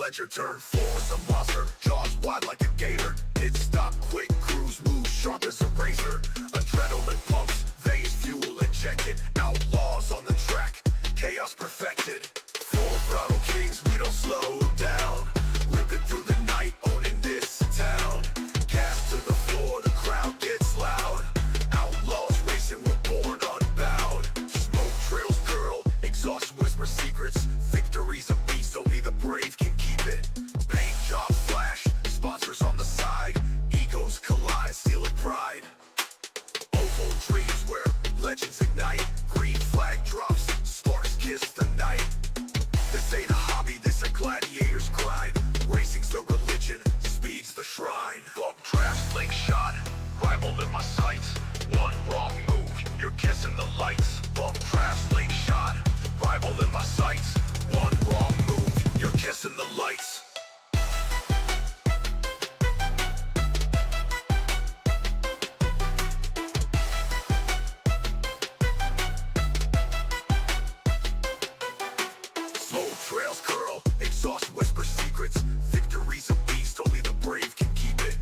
ledger, turn four as a monster, jaws wide like a gator. Pit stop, quick cruise, move sharp as a razor. Adrenaline pumps, veins fuel injected. Outlaws on the track, chaos perfected. Full throttle kings, we don't slow down. Ripping through the night, owning this town. Cast to the floor, the crowd gets loud. Outlaws racing, we're born unbound. Smoke trails, girl, exhaust whisper secrets. Victory's a beast, only the brave can keep it. Paint job flash, sponsors on the side. Egos collide, steal and pride. Oval dreams where legends ignite. Green flag drops, sparks kiss the night. This ain't a hobby, this a gladiator's grind. Racing's the religion, speed's the shrine. Bump trash, slingshot, rival in my sights. One wrong move, you're kissing the lights. Bump trash, slingshot, rival in my sights. One wrong move, you're kissing the lights. Slow trails curl, exhaust whisper secrets. Victory's a beast, only the brave can keep it.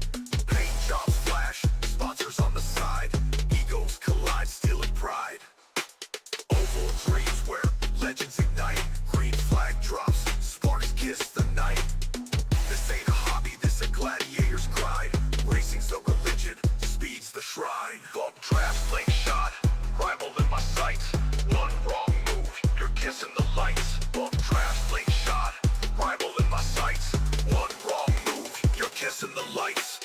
Paint jobs flash, sponsors on the side. Egos collide, steal and pride. Oval dreams where legends ignite. Green flag drops, sparks kiss the night. This ain't a hobby, this a gladiator's grind. Racing's the religion, speed's the shrine. Bump trap, slingshot, rival in my sights. One wrong move, you're kissing the lights. Bump trap, slingshot, rival in my sights. One wrong move, you're kissing the lights.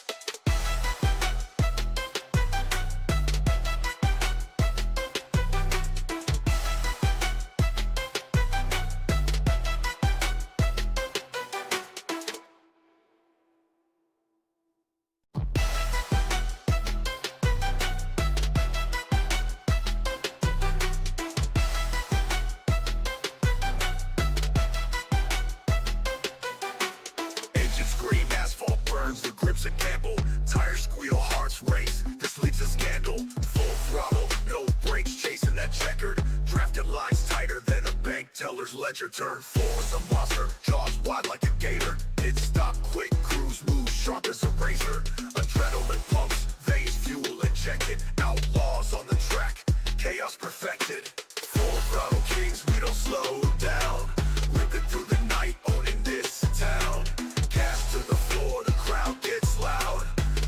Engines scream, asphalt burns, the grip's a gamble. Tires squeal, hearts race, this leads to scandal. Full throttle, no brakes, chasing that checkered. Drafted lines tighter than a bank teller's ledger. Turn four as a monster, jaws wide like a gator. Pit stop, quick cruise, move sharp as a razor. Adrenaline pumps, veins fuel injected. Outlaws on the track, chaos perfected. Full throttle kings, we don't slow down. Ripping through the night, owning this town. Cast to the floor, the crowd gets loud.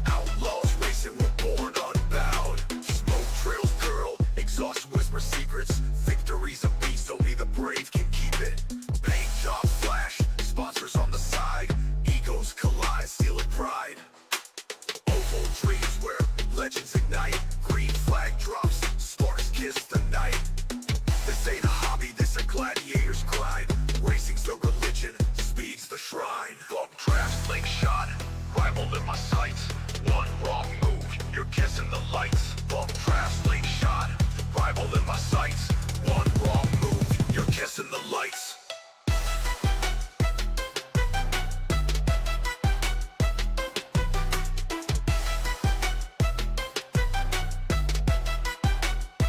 Outlaws racing, we're born unbound. Smoke trails girl, exhaust whisper secrets. Victory's a beast, only the brave can keep it. Paint job flash, sponsors on the side. Egos collide, steal and pride. Oval dreams where legends ignite. Green flag drops, sparks kiss the night. This ain't a hobby, this a gladiator's grind. Racing's the religion, speed's the shrine. Bump trap, slingshot, rival in my sights. One wrong move, you're kissing the lights. Bump trap, slingshot, rival in my sights. One wrong move, you're kissing the lights.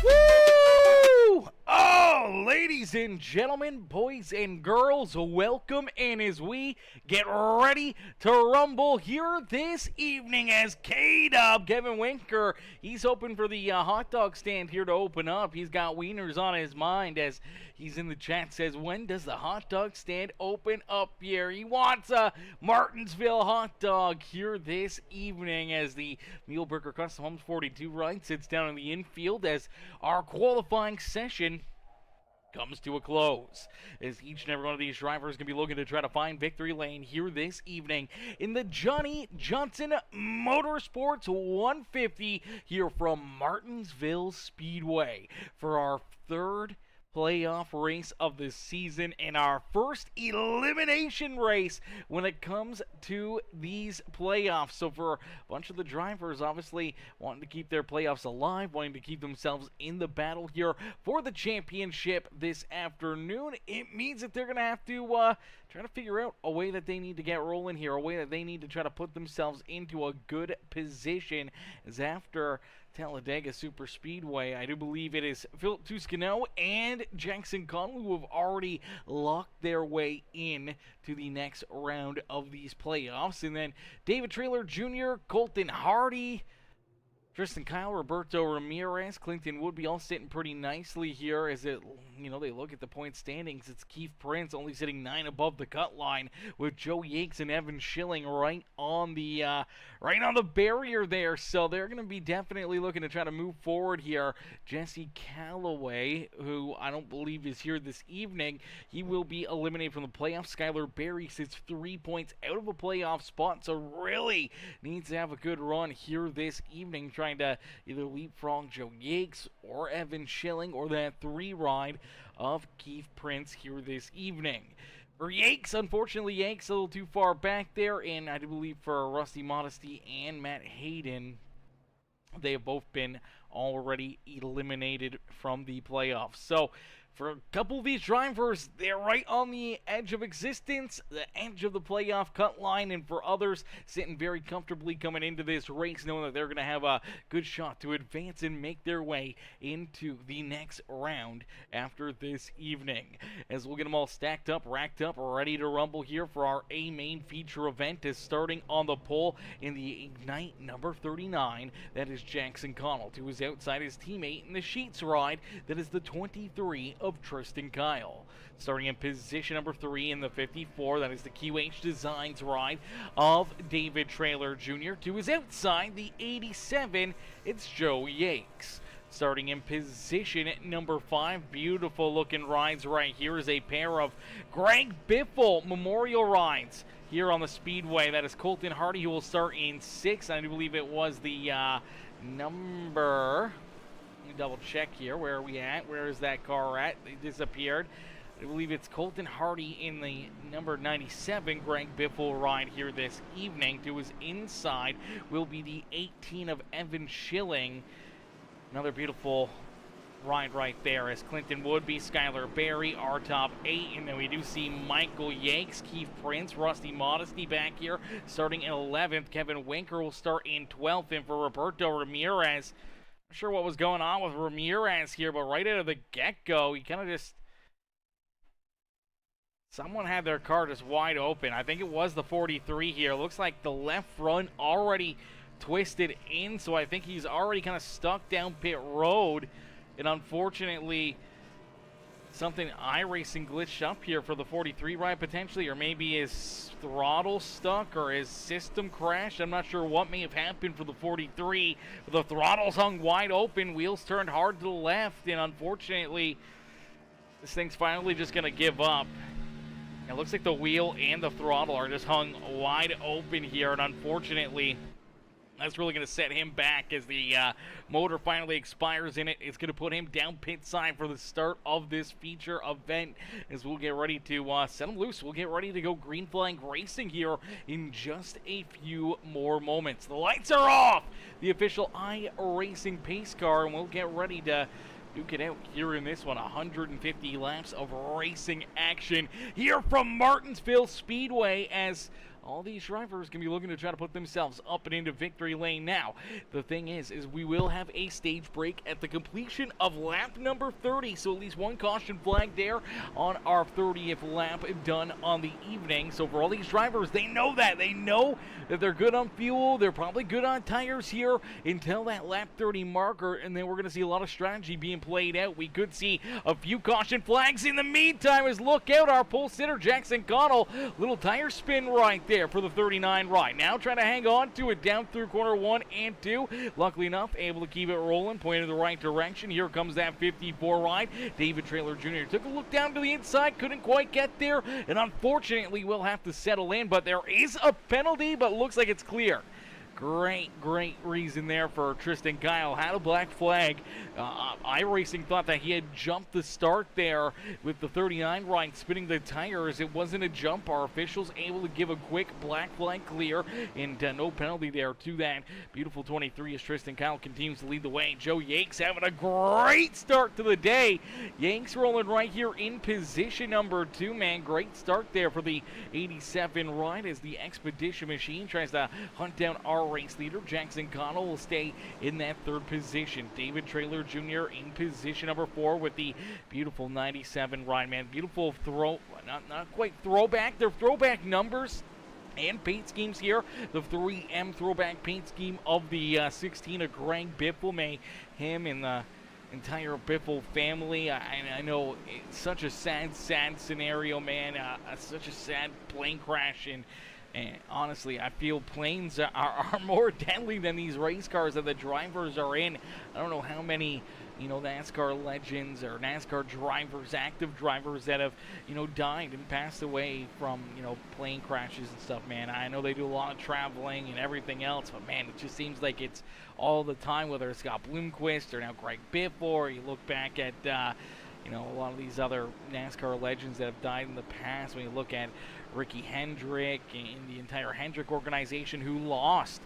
Woo! Oh, ladies and gentlemen, boys and girls, welcome in as we get ready to rumble here this evening as K-Dub, Kevin Winker, he's hoping for the hot dog stand here to open up. He's got wieners on his mind as he's in the chat, says, when does the hot dog stand open up here? He wants a Martinsville hot dog here this evening as the Muhlenberger Custom Homes 42 ride sits down in the infield as our qualifying session comes to a close, as each and every one of these drivers can be looking to try to find victory lane here this evening in the Johnny Johnson Motorsports 150 here from Martinsville Speedway for our third playoff race of the season and our first elimination race when it comes to these playoffs. So for a bunch of the drivers obviously wanting to keep their playoffs alive, wanting to keep themselves in the battle here for the championship this afternoon, it means that they're going to have to trying to figure out a way that they need to get rolling here, a way that they need to try to put themselves into a good position, as after Talladega Super Speedway, I do believe it is Philip Tuscano and Jackson Connell who have already locked their way in to the next round of these playoffs. And then David Traylor Jr., Colton Hardy, Tristan Kyle, Roberto Ramirez, Clinton Woodby all sitting pretty nicely here as they look at the point standings. It's Keith Prince only sitting 9 above the cut line with Joe Yates and Evan Schilling right on the barrier there. So they're going to be definitely looking to try to move forward here. Jesse Calloway, who I don't believe is here this evening, he will be eliminated from the playoffs. Skylar Berry sits 3 points out of a playoff spot, so really needs to have a good run here this evening, trying to either leapfrog Joe Yates or Evan Schilling or that 3 ride of Keith Prince here this evening. For Yates, unfortunately, Yates a little too far back there, and I do believe for Rusty Modesty and Matt Hayden, they have both been already eliminated from the playoffs. So for a couple of these drivers, they're right on the edge of existence, the edge of the playoff cut line, and for others, sitting very comfortably coming into this race, knowing that they're going to have a good shot to advance and make their way into the next round after this evening. As we'll get them all stacked up, racked up, ready to rumble here for our A main feature event, is starting on the pole in the Ignite number 39. That is Jackson Connell, who is outside his teammate in the Sheets ride. That is the 23 of Tristan Kyle. Starting in position number 3 in the 54, that is the QH Designs ride of David Traylor Jr. To his outside, the 87, it's Joe Yates. Starting in position at number 5, beautiful looking rides right here is a pair of Greg Biffle Memorial rides here on the Speedway. That is Colton Hardy, who will start in 6. I do believe it was the number... Let me double check here. Where are we at? Where is that car at? They disappeared. I believe it's Colton Hardy in the number 97 Greg Biffle ride here this evening. To his inside will be the 18 of Evan Schilling. Another beautiful ride right there as Clinton Woodby, Skylar Berry, our top 8. And then we do see Michael Yates, Keith Prince, Rusty Modesty back here starting in 11th. Kevin Winker will start in 12th. And for Roberto Ramirez, not sure what was going on with Ramirez here, but right out of the get-go, he kind of just... Someone had their car just wide open. I think it was the 43 here. Looks like the left front already twisted in, so I think he's already kind of stuck down pit road. And unfortunately, something iRacing glitched up here for the 43 ride potentially, or maybe his throttle stuck or his system crashed. I'm not sure what may have happened for the 43, but the throttle's hung wide open, wheels turned hard to the left, and unfortunately, this thing's finally just going to give up. It looks like the wheel and the throttle are just hung wide open here, and unfortunately, that's really going to set him back as the motor finally expires in it. It's going to put him down pit side for the start of this feature event as we'll get ready to set him loose. We'll get ready to go green flag racing here in just a few more moments. The lights are off! The official iRacing pace car, and we'll get ready to duke it out here in this one. 150 laps of racing action here from Martinsville Speedway as all these drivers can be looking to try to put themselves up and into victory lane now. The thing is we will have a stage break at the completion of lap number 30, so at least one caution flag there on our 30th lap done on the evening. So for all these drivers, they know that. They know that they're good on fuel. They're probably good on tires here until that lap 30 marker, and then we're going to see a lot of strategy being played out. We could see a few caution flags in the meantime as look out, our pole sitter Jackson Connell, little tire spin right there for the 39 ride. Now trying to hang on to it down through corner 1 and 2. Luckily enough, able to keep it rolling, pointing in the right direction. Here comes that 54 ride. David Traylor Jr. took a look down to the inside, couldn't quite get there, and unfortunately will have to settle in, but there is a penalty, but looks like it's clear. Great reason there for Tristan Kyle. Had a black flag. iRacing thought that he had jumped the start there with the 39 ride spinning the tires. It wasn't a jump. Our officials able to give a quick black flag clear, and no penalty there to that. Beautiful 23 as Tristan Kyle continues to lead the way. Joe Yakes having a great start to the day. Yanks rolling right here in position number 2, man. Great start there for the 87 ride as the Expedition Machine tries to hunt down our race leader. Jackson Connell will stay in that 3rd position. David Traylor Jr. in position number 4 with the beautiful 97 ride, man. Beautiful throw, not quite throwback. They're throwback numbers and paint schemes here. The 3M throwback paint scheme of the 16 of Greg Biffle. May him and the entire Biffle family. I know it's such a sad scenario, man. Such a sad plane crash, and honestly, I feel planes are more deadly than these race cars that the drivers are in. I don't know how many, NASCAR legends or NASCAR drivers, active drivers that have, died and passed away from, plane crashes and stuff, man. I know they do a lot of traveling and everything else, but man, it just seems like it's all the time, whether it's Scott Bloomquist or now Greg Biffle, or you look back at, a lot of these other NASCAR legends that have died in the past. When you look at Ricky Hendrick and the entire Hendrick organization who lost,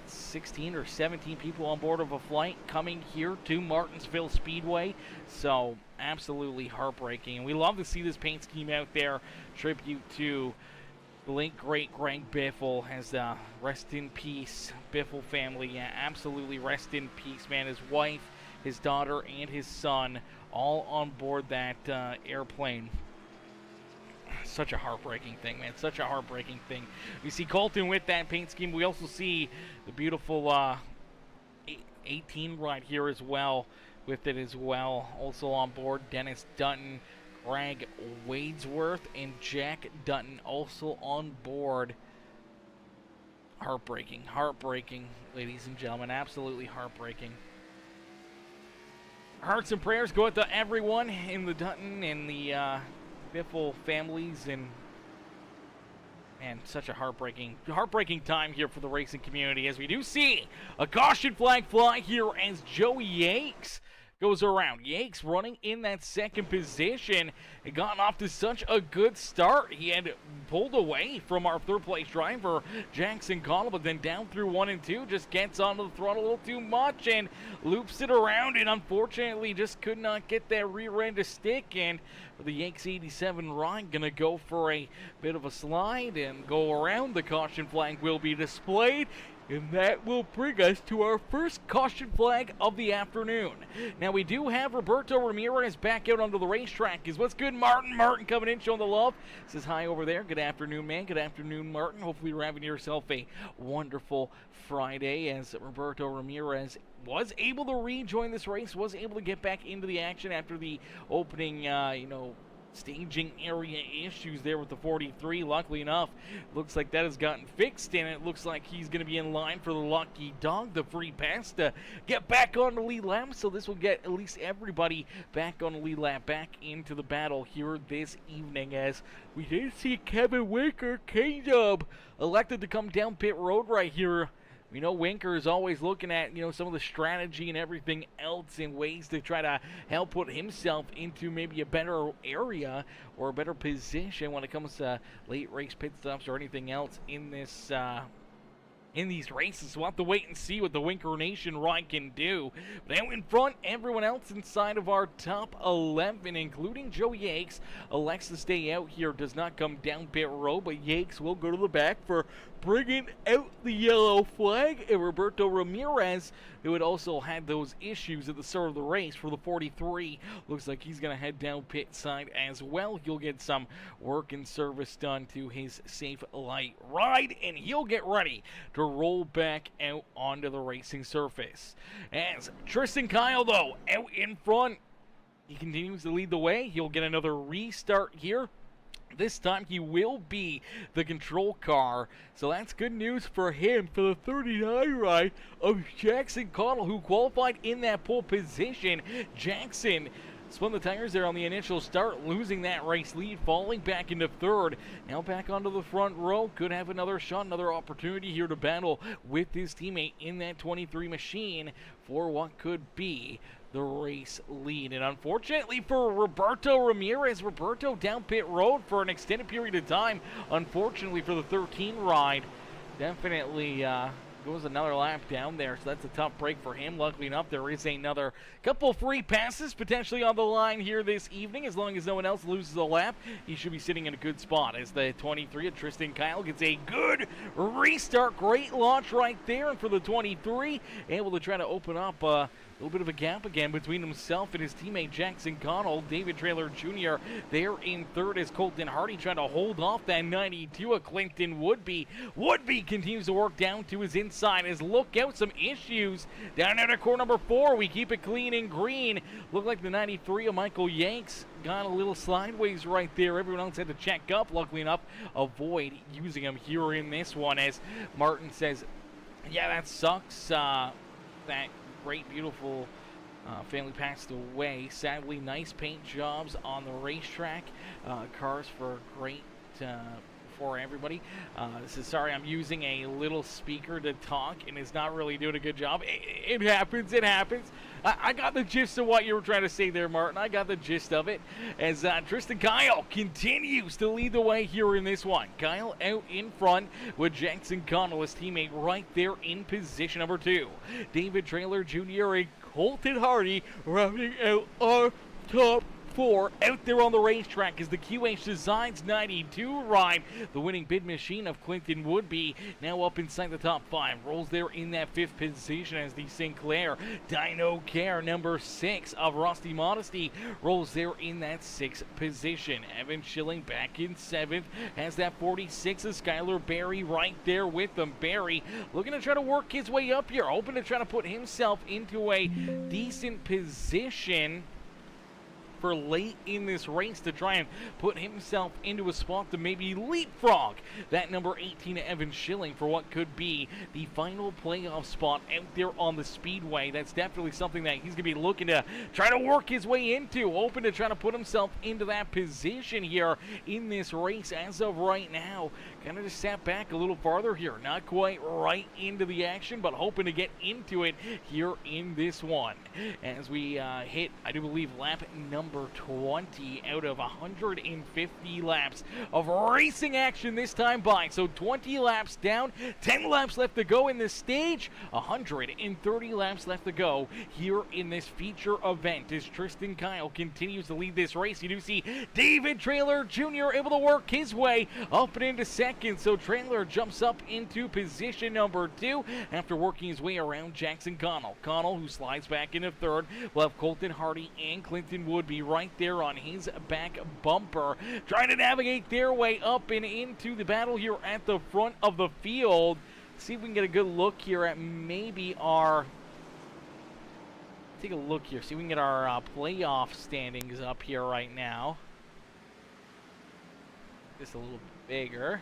16 or 17 people on board of a flight coming here to Martinsville Speedway. So absolutely heartbreaking. And we love to see this paint scheme out there. Tribute to the late great Greg Biffle. Has rest in peace, Biffle family. Yeah, absolutely rest in peace, man. His wife, his daughter, and his son all on board that airplane. Such a heartbreaking thing, man. Such a heartbreaking thing. We see Colton with that paint scheme. We also see the beautiful 18 right here as well, with it as well. Also on board, Dennis Dutton, Greg Wadesworth, and Jack Dutton also on board. Heartbreaking, ladies and gentlemen. Absolutely heartbreaking. Hearts and prayers go out to everyone in the Dutton and the Biffle families, and man, such a heartbreaking time here for the racing community, as we do see a caution flag fly here as Joey Yakes goes around. Yakes running in that 2nd position. It gotten off to such a good start. He had pulled away from our 3rd place driver, Jackson Connell, but then down through 1 and 2, just gets onto the throttle a little too much and loops it around, and unfortunately just could not get that rear end to stick. And the Yanks 87 ride gonna go for a bit of a slide and go around. The caution flag will be displayed, and that will bring us to our first caution flag of the afternoon. Now, we do have Roberto Ramirez back out onto the racetrack. What's good, Martin? Martin coming in, showing the love. Says hi over there. Good afternoon, man. Good afternoon, Martin. Hopefully you're having yourself a wonderful Friday, as Roberto Ramirez was able to rejoin this race, was able to get back into the action after the opening, staging area issues there with the 43. Luckily enough, looks like that has gotten fixed, and it looks like he's going to be in line for the lucky dog, the free pass to get back on the lead lap. So this will get at least everybody back on the lead lap, back into the battle here this evening, as we did see Kevin Winker, K-Dub, elected to come down pit road right here. We know Winker is always looking at, some of the strategy and everything else in ways to try to help put himself into maybe a better area or a better position when it comes to late race pit stops or anything else in this in these races. We'll have to wait and see what the Winker Nation ride can do. But out in front, everyone else inside of our top 11, including Joe Yakes, elects to stay out here, does not come down pit road, but Yakes will go to the back for bringing out the yellow flag. And Roberto Ramirez, who had also had those issues at the start of the race for the 43, looks like he's going to head down pit side as well. He'll get some work and service done to his safe light ride, and he'll get ready to roll back out onto the racing surface. As Tristan Kyle, though, out in front, he continues to lead the way. He'll get another restart here. This time he will be the control car, so that's good news for him for the 39 ride of Jackson Connell, who qualified in that pole position. Jackson Spun the tires there on the initial start, losing that race lead, falling back into third. Now back onto the front row. Could have another shot, another opportunity here to battle with his teammate in that 23 machine for what could be the race lead. And unfortunately for Roberto Ramirez, Roberto down pit road for an extended period of time. Unfortunately for the 13 ride, definitely goes another lap down there, so that's a tough break for him. Luckily enough, there is another couple free passes potentially on the line here this evening. As long as no one else loses a lap, he should be sitting in a good spot as the 23 of Tristan Kyle gets a good restart. Great launch right there, and for the 23, able to try to open up a little bit of a gap again between himself and his teammate Jackson Connell. David Traylor Jr. there in third as Colton Hardy trying to hold off that 92 of Clinton Woodby. Woodby continues to work down to his inside as look out, some issues down at core number 4. We keep it clean and green. Looked like the 93 of Michael Yanks got a little sideways right there. Everyone else had to check up. Luckily enough, avoid using him here in this one as Martin says, yeah, that sucks. That great, beautiful family passed away. Sadly, nice paint jobs on the racetrack. Cars for great for everybody. This is sorry, I'm using a little speaker to talk and it's not really doing a good job. It happens. It happens. I got the gist of what you were trying to say there, Martin. I got the gist of it as Tristan Kyle continues to lead the way here in this one. Kyle out in front with Jackson Connell, his teammate, right there in position number 2. David Traylor Jr. and Colton Hardy rounding out our top 4 out there on the racetrack as the QH Designs 92 ride. The winning bid machine of Clinton Woodby now up inside the top 5. Rolls there in that 5th position as the Sinclair Dino Care number 6 of Rusty Modesty rolls there in that 6th position. Evan Schilling back in 7th has that 46 of Skylar Berry right there with them. Berry looking to try to work his way up here, hoping to try to put himself into a decent position for late in this race to try and put himself into a spot to maybe leapfrog that number 18 Evan Schilling for what could be the final playoff spot out there on the Speedway. That's definitely something that he's going to be looking to try to work his way into, hoping to try to put himself into that position here in this race. As of right now, kind of just sat back a little farther here, not quite right into the action, but hoping to get into it here in this one as we hit, I do believe, lap number 20 out of 150 laps of racing action this time by. So 20 laps down, 10 laps left to go in this stage, 130 laps left to go here in this feature event as Tristan Kyle continues to lead this race. You do see David Traylor Jr. able to work his way up and into second. So Traylor jumps up into position number 2 after working his way around Jackson Connell. Connell, who slides back into third, will have Colton Hardy and Clinton Woodby right there on his back bumper, trying to navigate their way up and into the battle here at the front of the field. See if we can get a good look here at maybe our, take a look here, see if we can get our playoff standings up here right now. Just a little bigger.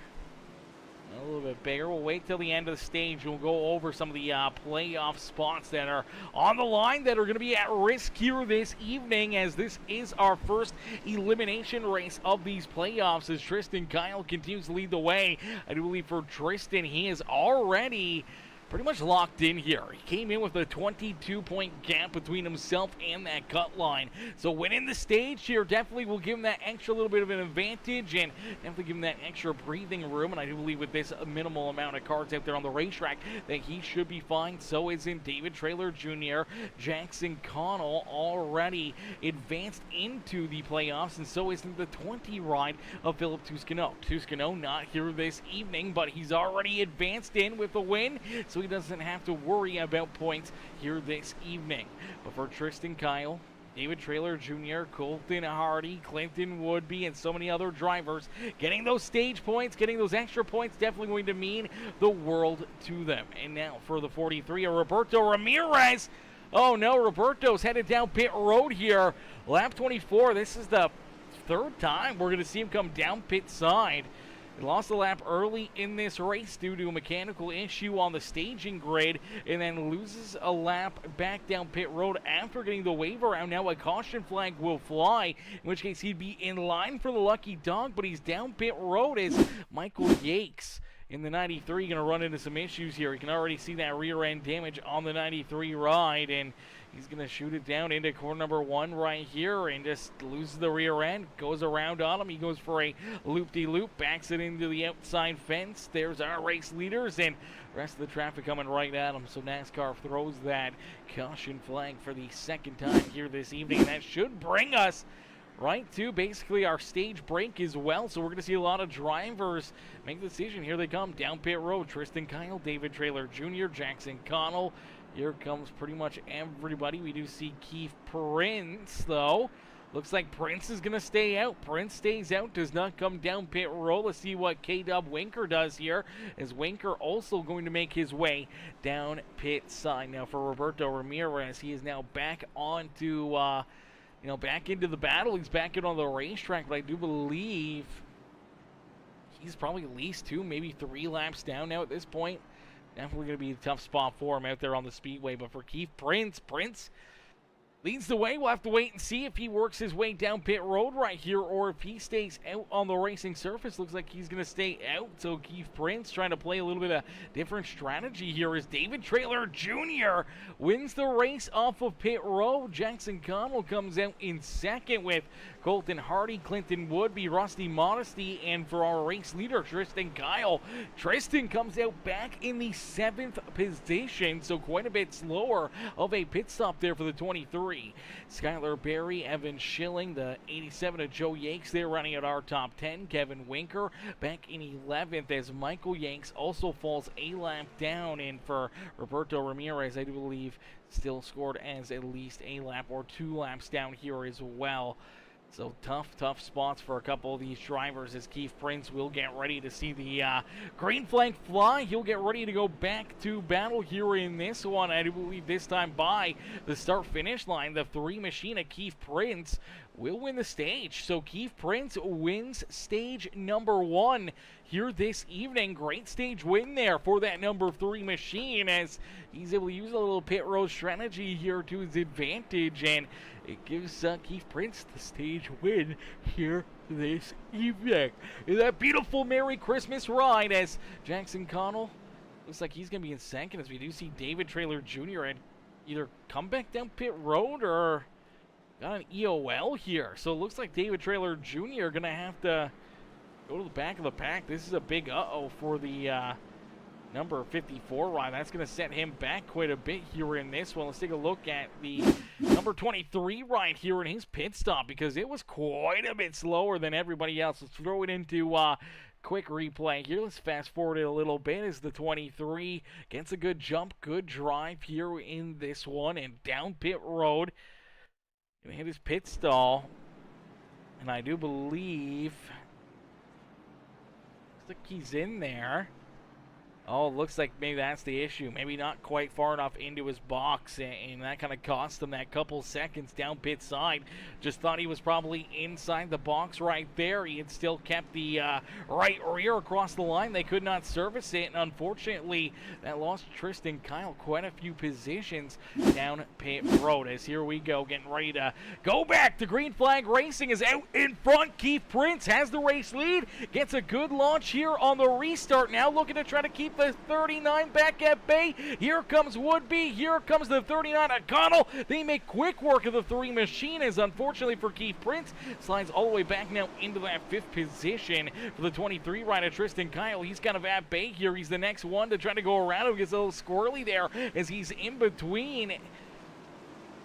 A little bit bigger. We'll wait till the end of the stage. We'll go over some of the playoff spots that are on the line that are going to be at risk here this evening, as this is our first elimination race of these playoffs as Tristan Kyle continues to lead the way. I do believe for Tristan, he is already pretty much locked in here. He came in with a 22-point gap between himself and that cut line. So winning the stage here definitely will give him that extra little bit of an advantage and definitely give him that extra breathing room. And I do believe with this minimal amount of cards out there on the racetrack that he should be fine. So is in David Traylor Jr. Jackson Connell already advanced into the playoffs, and so is in the 20 ride of Philip Tuscano. Tuscano not here this evening, but he's already advanced in with a win, so he doesn't have to worry about points here this evening. But for Tristan Kyle, David Traylor Jr., Colton Hardy, Clinton Woodby, and so many other drivers, getting those stage points, getting those extra points, definitely going to mean the world to them. And now for the 43, Roberto Ramirez. Oh no, Roberto's headed down pit road here. Lap 24, this is the third time we're going to see him come down pit side. He lost a lap early in this race due to a mechanical issue on the staging grid, and then loses a lap back down pit road after getting the wave around. Now a caution flag will fly, in which case he'd be in line for the lucky dog, but he's down pit road as Michael Yates in the 93 going to run into some issues here. You can already see that rear end damage on the 93 ride, and he's going to shoot it down into corner number 1 right here and just loses the rear end, goes around on him. He goes for a loop-de-loop, backs it into the outside fence. There's our race leaders, and the rest of the traffic coming right at him. So NASCAR throws that caution flag for the second time here this evening. That should bring us right to basically our stage break as well. So we're going to see a lot of drivers make the decision. Here they come down pit road. Tristan Kyle, David Traylor Jr., Jackson Connell. Here comes pretty much everybody. We do see Keith Prince, though. Looks like Prince is going to stay out. Prince stays out, does not come down pit road. Let's see what K-Dub Winker does here, as Winker also going to make his way down pit side. Now for Roberto Ramirez, he is now back onto back into the battle. He's back in on the racetrack, but I do believe he's probably at least 2, maybe 3 laps down now at this point. Definitely going to be a tough spot for him out there on the speedway. But for Keith Prince leads the way. We'll have to wait and see if he works his way down pit road right here or if he stays out on the racing surface. Looks like he's going to stay out. So Keith Prince trying to play a little bit of different strategy here as David Traylor Jr. wins the race off of pit road. Jackson Connell comes out in second with Colton Hardy, Clinton Woodby, Rusty Modesty, and for our race leader, Tristan Kyle. Tristan comes out back in the 7th position, so quite a bit slower of a pit stop there for the 23. Skylar Berry, Evan Schilling, the 87 of Joe Yanks, they're running at our top 10. Kevin Winker back in 11th as Michael Yanks also falls a lap down. And for Roberto Ramirez, I do believe still scored as at least a lap or 2 laps down here as well. So tough spots for a couple of these drivers as Keith Prince will get ready to see the green flag fly. He'll get ready to go back to battle here in this one. I do believe this time by the start-finish line, the 3 machine of Keith Prince will win the stage. So Keith Prince wins stage number 1 here this evening. Great stage win there for that number 3 machine as he's able to use a little pit road strategy here to his advantage, and it gives Keith Prince the stage win here this evening. That beautiful Merry Christmas ride as Jackson Connell looks like he's going to be in second, as we do see David Traylor Jr. and either come back down pit road or got an EOL here. So it looks like David Traylor Jr. going to have to go to the back of the pack. This is a big uh-oh for the number 54 ride. That's going to set him back quite a bit here in this one. Let's take a look at the number 23 ride here in his pit stop, because it was quite a bit slower than everybody else. Let's throw it into quick replay here. Let's fast forward it a little bit as the 23 gets a good jump, good drive here in this one, and down pit road. Gonna hit his pit stall, and I do believe looks like he's in there. Oh, looks like maybe that's the issue. Maybe not quite far enough into his box, and that kind of cost him that couple seconds down pit side. Just thought he was probably inside the box right there. He had still kept the right rear across the line. They could not service it, and unfortunately, that lost Tristan Kyle quite a few positions down pit road. As here we go, getting ready to go back. The green flag racing is out in front. Keith Prince has the race lead, gets a good launch here on the restart. Now looking to try to keep the 39 back at bay. Here comes Woodby. Here comes the 39 at Connell. They make quick work of the 3 machine, as unfortunately for Keith Prince, slides all the way back now into that 5th position for the 23 rider Tristan Kyle. He's kind of at bay here. He's the next one to try to go around him. Gets a little squirrely there as he's in between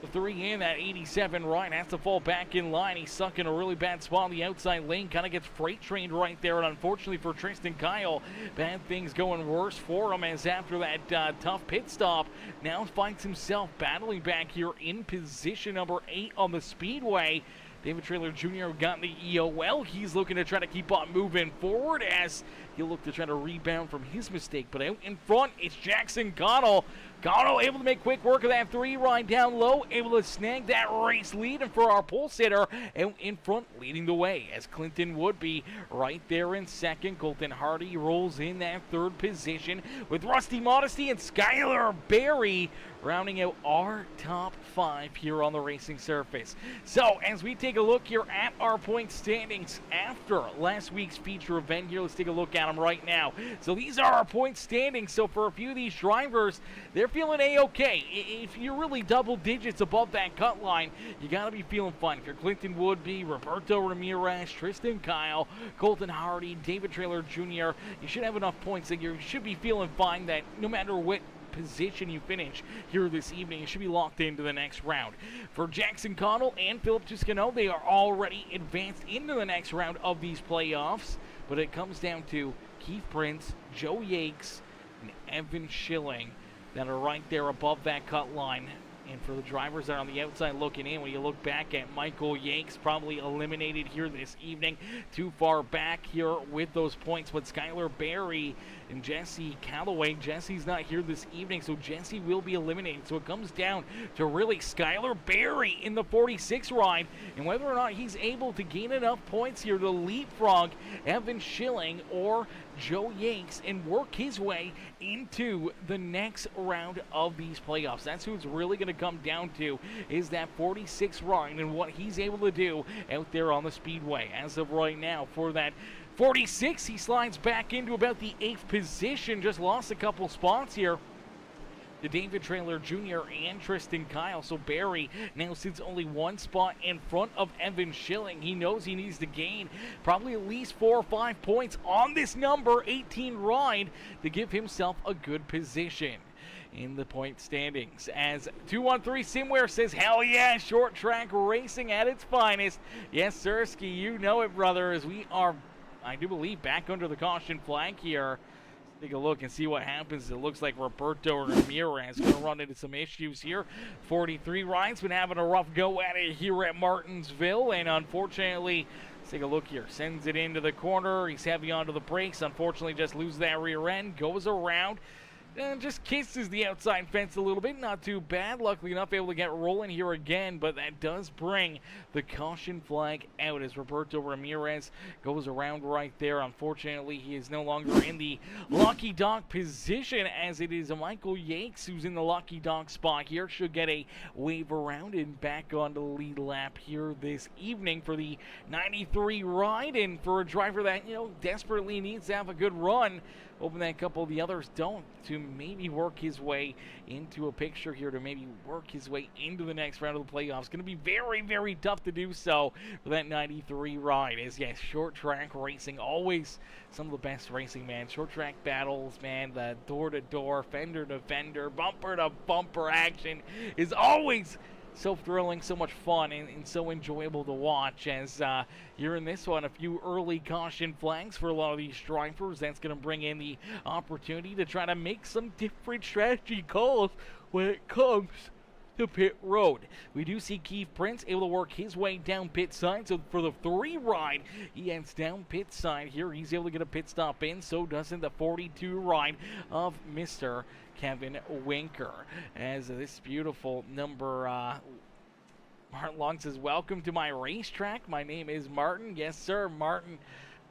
the 3 and that 87 right. Has to fall back in line. He's stuck in a really bad spot on the outside lane. Kind of gets freight trained right there. And unfortunately for Tristan Kyle, bad things going worse for him, as after that tough pit stop, now finds himself battling back here in position number 8 on the speedway. David Traylor Jr. got the EOL. He's looking to try to keep on moving forward as He'll look to try to rebound from his mistake, but out in front, it's Jackson Connell. Connell able to make quick work of that 3 ride down low, able to snag that race lead, and for our pole sitter, out in front, leading the way, as Clinton Woodby right there in second. Colton Hardy rolls in that 3rd position, with Rusty Modesty and Skylar Berry rounding out our top 5 here on the racing surface. So, as we take a look here at our point standings after last week's feature event here, let's take a look at them right now. So these are our point standings. So for a few of these drivers, they're feeling A-okay. If you're really double digits above that cut line, you got to be feeling fine. If you're Clinton Woodby, Roberto Ramirez, Tristan Kyle, Colton Hardy, David Traylor Jr., you should have enough points that you should be feeling fine that no matter what position you finish here this evening, you should be locked into the next round. For Jackson Connell and Philip Tuscano, they are already advanced into the next round of these playoffs, but it comes down to Keith Prince, Joe Yakes, and Evan Schilling that are right there above that cut line. And for the drivers that are on the outside looking in, when you look back at Michael Yakes, probably eliminated here this evening, too far back here with those points. But Skylar Berry and Jesse Calloway, Jesse's not here this evening, so Jesse will be eliminated. So it comes down to really Skylar Berry in the 46 ride, and whether or not he's able to gain enough points here to leapfrog Evan Schilling or Joe Yakes and work his way into the next round of these playoffs. That's who it's really going to come down to, is that 46 ride and what he's able to do out there on the speedway. As of right now, for that 46, he slides back into about the 8th position, just lost a couple spots here to David Traylor Jr. and Tristan Kyle. So Barry now sits only 1 spot in front of Evan Schilling. He knows he needs to gain probably at least 4 or 5 points on this number 18 ride to give himself a good position in the point standings. As 213 Simware says, hell yeah, short track racing at its finest. Yes, Sirski, you know it, brother, as we are, I do believe, back under the caution flag here. Take a look and see what happens. It looks like Roberto Ramirez going to run into some issues here. 43 rides, been having a rough go at it here at Martinsville, and unfortunately, let's take a look here. Sends it into the corner. He's heavy onto the brakes. Unfortunately, just loses that rear end. Goes around and just kisses the outside fence a little bit. Not too bad. Luckily enough, able to get rolling here again, but that does bring the caution flag out as Roberto Ramirez goes around right there. Unfortunately, he is no longer in the lucky dog position, as it is Michael Yakes who's in the lucky dog spot here. Should get a wave around and back on the lead lap here this evening for the 93 ride, and for a driver that, you know, desperately needs to have a good run, hoping that a couple of the others don't, to maybe work his way into a picture here, to maybe work his way into the next round of the playoffs. Going to be very, very tough to do so for that 93 ride. As yes, short track racing, always some of the best racing, man. Short track battles, man, the door-to-door, fender-to-fender, bumper-to-bumper action is always so thrilling, so much fun, and so enjoyable to watch. As here in this one, a few early caution flags for a lot of these drivers. That's going to bring in the opportunity to try to make some different strategy calls when it comes to pit road. We do see Keith Prince able to work his way down pit side. So for the 3 ride, he heads down pit side here. He's able to get a pit stop in. So doesn't the 42 ride of Mr. Kevin Winker. As this beautiful number, Martin Long says, welcome to my racetrack. My name is Martin. Yes, sir,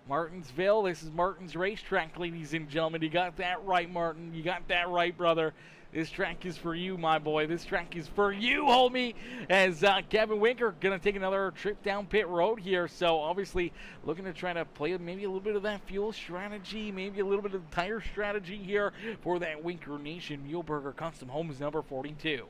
Martinsville. This is Martin's racetrack, ladies and gentlemen. You got that right, Martin. You got that right, brother. This track is for you, my boy. This track is for you, homie. As Kevin Winker going to take another trip down pit road here. So obviously looking to try to play maybe a little bit of that fuel strategy, maybe a little bit of the tire strategy here for that Winker Nation Muehlberger Custom Homes number 42.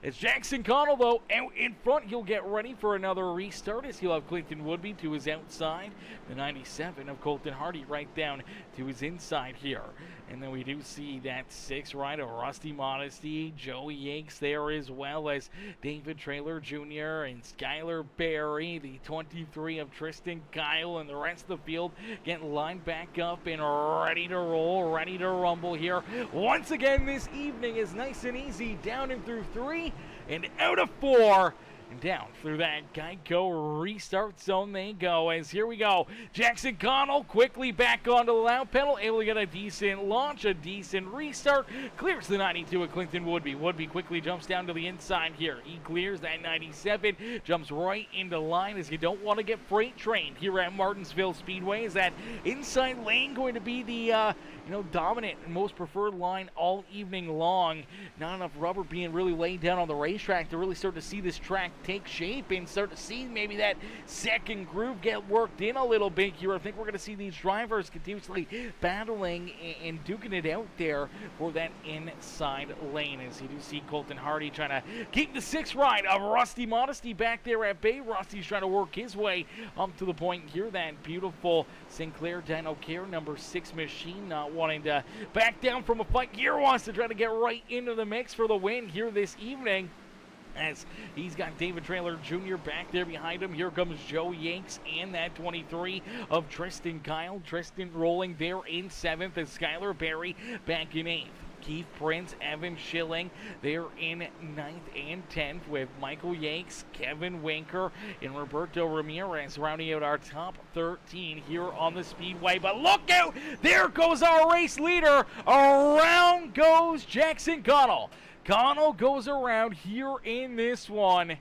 As Jackson Connell, though, out in front, he'll get ready for another restart, as he'll have Clinton Woodby to his outside. The 97 of Colton Hardy right down to his inside here. And then we do see that 6 ride of Rusty Modesty, Joey Yakes there, as well as David Traylor Jr. and Skylar Berry, the 23 of Tristan Kyle, and the rest of the field getting lined back up and ready to roll, ready to rumble here. Once again this evening is nice and easy, down and through 3 and out of 4. And down through that Geico restart zone they go, as here we go. Jackson Connell quickly back onto the loud pedal, able to get a decent launch, a decent restart. Clears the 92 at Clinton Woodby. Woodby quickly jumps down to the inside here. He clears that 97, jumps right into line, as you don't want to get freight trained here at Martinsville Speedway. Is that inside lane going to be the dominant and most preferred line all evening long? Not enough rubber being really laid down on the racetrack to really start to see this track take shape and start to see maybe that second groove get worked in a little bit here. I think we're going to see these drivers continuously battling and duking it out there for that inside lane, as you do see Colton Hardy trying to keep the sixth ride of Rusty Modesty back there at bay. Rusty's trying to work his way up to the point here. That beautiful Sinclair Dino Care number 6 machine not wanting to back down from a fight. Gear wants to try to get right into the mix for the win here this evening, as he's got David Traylor Jr. back there behind him. Here comes Joe Yanks and that 23 of Tristan Kyle. Tristan rolling there in 7th, as Skylar Berry back in 8th. Keith Prince, Evan Schilling, they're in 9th and 10th, with Michael Yanks, Kevin Winker, and Roberto Ramirez rounding out our top 13 here on the Speedway. But look out! There goes our race leader! Around goes Jackson Connell. Connell goes around here in this one.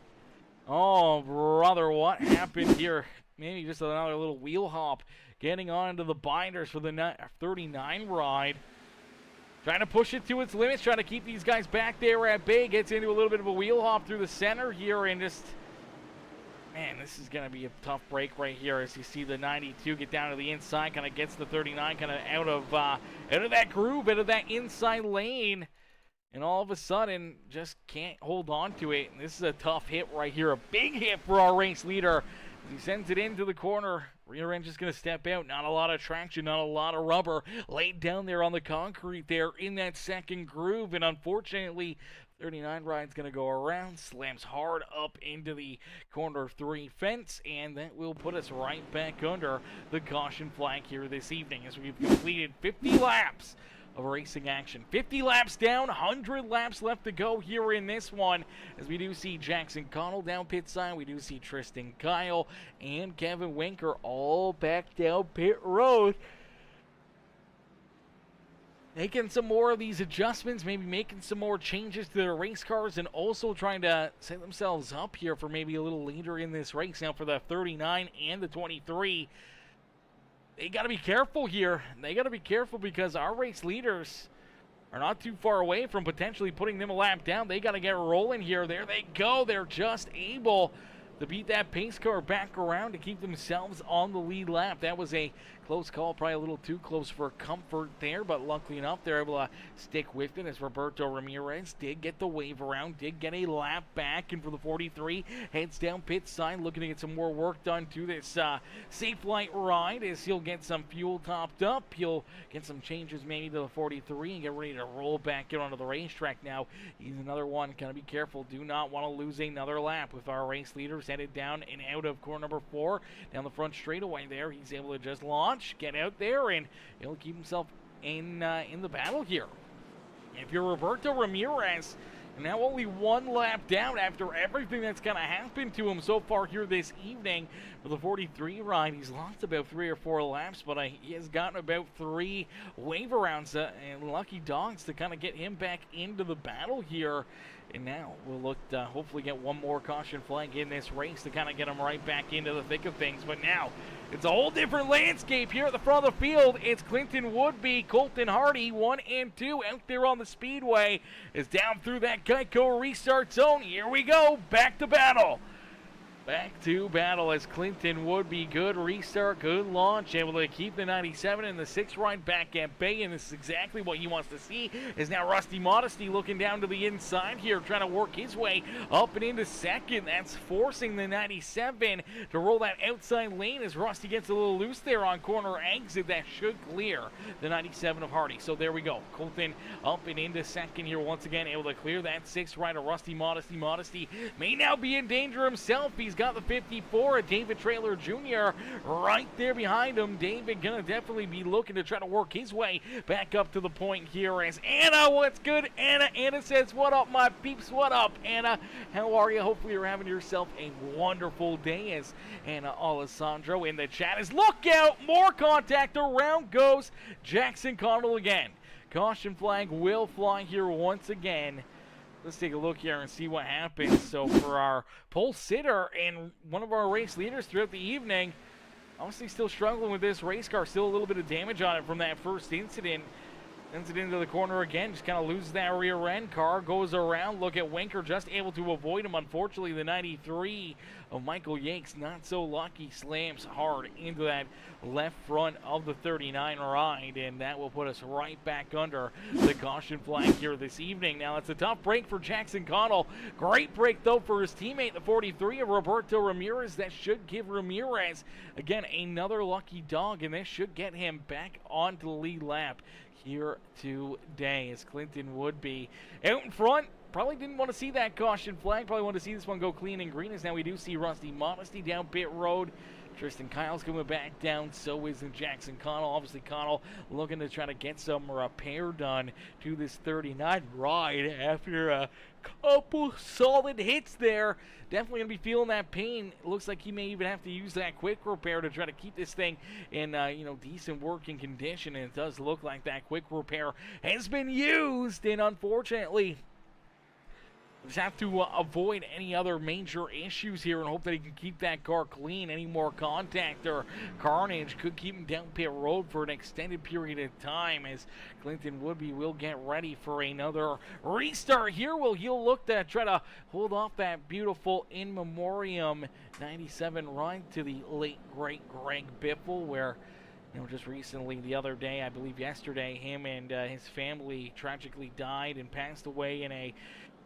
Oh, brother, what happened here? Maybe just another little wheel hop getting on into the binders for the 39 ride. Trying to push it to its limits, trying to keep these guys back there at bay. Gets into a little bit of a wheel hop through the center here, and just, man, this is going to be a tough break right here, as you see the 92 get down to the inside, kind of gets the 39 kind of out of that groove, out of that inside lane, and all of a sudden just can't hold on to it. And this is a tough hit right here, a big hit for our race leader. He sends it into the corner. Rear end just going to step out. Not a lot of traction, not a lot of rubber laid down there on the concrete there in that second groove. And unfortunately, 39 ride's going to go around, slams hard up into the corner 3 fence, and that will put us right back under the caution flag here this evening, as we've completed 50 laps of racing action. 50 laps down, 100 laps left to go here in this one, as we do see Jackson Connell down pit side. We do see Tristan Kyle and Kevin Winker all back down pit road, making some more of these adjustments, maybe making some more changes to their race cars, and also trying to set themselves up here for maybe a little later in this race. Now for the 39 and the 23, they got to be careful here. They got to be careful, because our race leaders are not too far away from potentially putting them a lap down. They got to get rolling here. There they go. They're just able to beat that pace car back around to keep themselves on the lead lap. That was a close call, probably a little too close for comfort there, but luckily enough, they're able to stick with it, as Roberto Ramirez did get the wave around, did get a lap back, and for the 43, heads down pit side, looking to get some more work done to this safe light ride, as he'll get some fuel topped up. He'll get some changes maybe to the 43 and get ready to roll back in onto the racetrack now. He's another one. Gotta be careful. Do not want to lose another lap with our race leaders headed down and out of corner number 4 down the front straightaway there. He's able to just launch, get out there, and he'll keep himself in the battle here. If you're Roberto Ramirez, now only 1 lap down after everything that's kind of happened to him so far here this evening. For the 43 ride, he's lost about 3 or 4 laps, but he has gotten about 3 wave arounds and lucky dogs to kind of get him back into the battle here. And now we'll look to hopefully get one more caution flag in this race to kind of get him right back into the thick of things. But now it's a whole different landscape here at the front of the field. It's Clinton Woodby, Colton Hardy, 1 and 2 out there on the Speedway. Is down through that Geico restart zone. Here we go, back to battle. Back to battle as Clinton Woodby, good restart, good launch, able to keep the 97 and the 6 ride back at bay, and this is exactly what he wants to see. Is now Rusty Modesty looking down to the inside here, trying to work his way up and into second. That's forcing the 97 to roll that outside lane as Rusty gets a little loose there on corner exit. That should clear the 97 of Hardy. So there we go. Colton up and into second here once again, able to clear that 6 ride of Rusty Modesty. Modesty may now be in danger himself. He's got the 54. David Traylor Jr. right there behind him. David gonna definitely be looking to try to work his way back up to the point here as Anna, what's good? Anna says, what up, my peeps? What up, Anna? How are you? Hopefully you're having yourself a wonderful day. As Anna Alessandro in the chat is, look out, more contact, around goes Jackson Connell again. Caution flag will fly here once again. Let's take a look here and see what happens. So for our pole sitter and one of our race leaders throughout the evening, obviously still struggling with this race car. Still a little bit of damage on it from that first incident. Sends it into the corner again, just kind of loses that rear end. Car goes around. Look at Winker, just able to avoid him. Unfortunately, the 93 of Michael Yates, not so lucky, slams hard into that left front of the 39 ride, and that will put us right back under the caution flag here this evening. Now, it's a tough break for Jackson Connell. Great break, though, for his teammate, the 43 of Roberto Ramirez. That should give Ramirez, again, another lucky dog, and this should get him back onto the lead lap here today, as Clinton would be out in front. Probably didn't want to see that caution flag. Probably want to see this one go clean and green, as now we do see Rusty Modesty down pit road. Tristan Kyle's coming back down, so is Jackson Connell. Obviously, Connell looking to try to get some repair done to this 39 ride after a couple solid hits there. Definitely going to be feeling that pain. It looks like he may even have to use that quick repair to try to keep this thing in decent working condition, and it does look like that quick repair has been used, and unfortunately, just have to avoid any other major issues here and hope that he can keep that car clean. Any more contact or carnage could keep him down pit road for an extended period of time, as Clinton Woodby will get ready for another restart here. He'll look to try to hold off that beautiful in memoriam 97 ride to the late, great Greg Biffle, where just recently, the other day, I believe yesterday, him and his family tragically died and passed away in a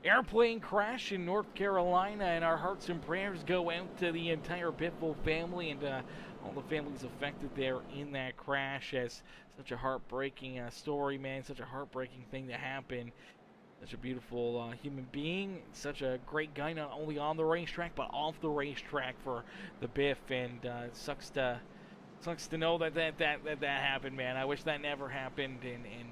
airplane crash in North Carolina, and our hearts and prayers go out to the entire Biffle family and all the families affected there in that crash. As such a heartbreaking story, man, such a heartbreaking thing to happen. Such a beautiful human being, such a great guy, not only on the racetrack but off the racetrack for the Biff, and it sucks to know that happened, man. I wish that never happened, and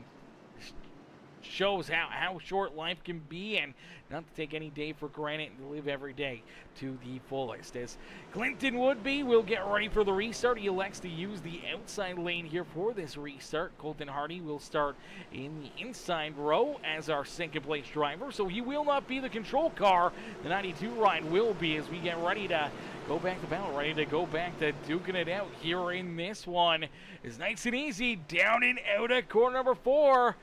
shows how short life can be, and not to take any day for granted and to live every day to the fullest. As Clinton Woodby will get ready for the restart, he elects to use the outside lane here for this restart. Colton Hardy will start in the inside row as our second place driver, so he will not be the control car. The 92 ride will be, as we get ready to go back to battle, ready to go back to duking it out here in this one. It's nice and easy, down and out of corner number 4.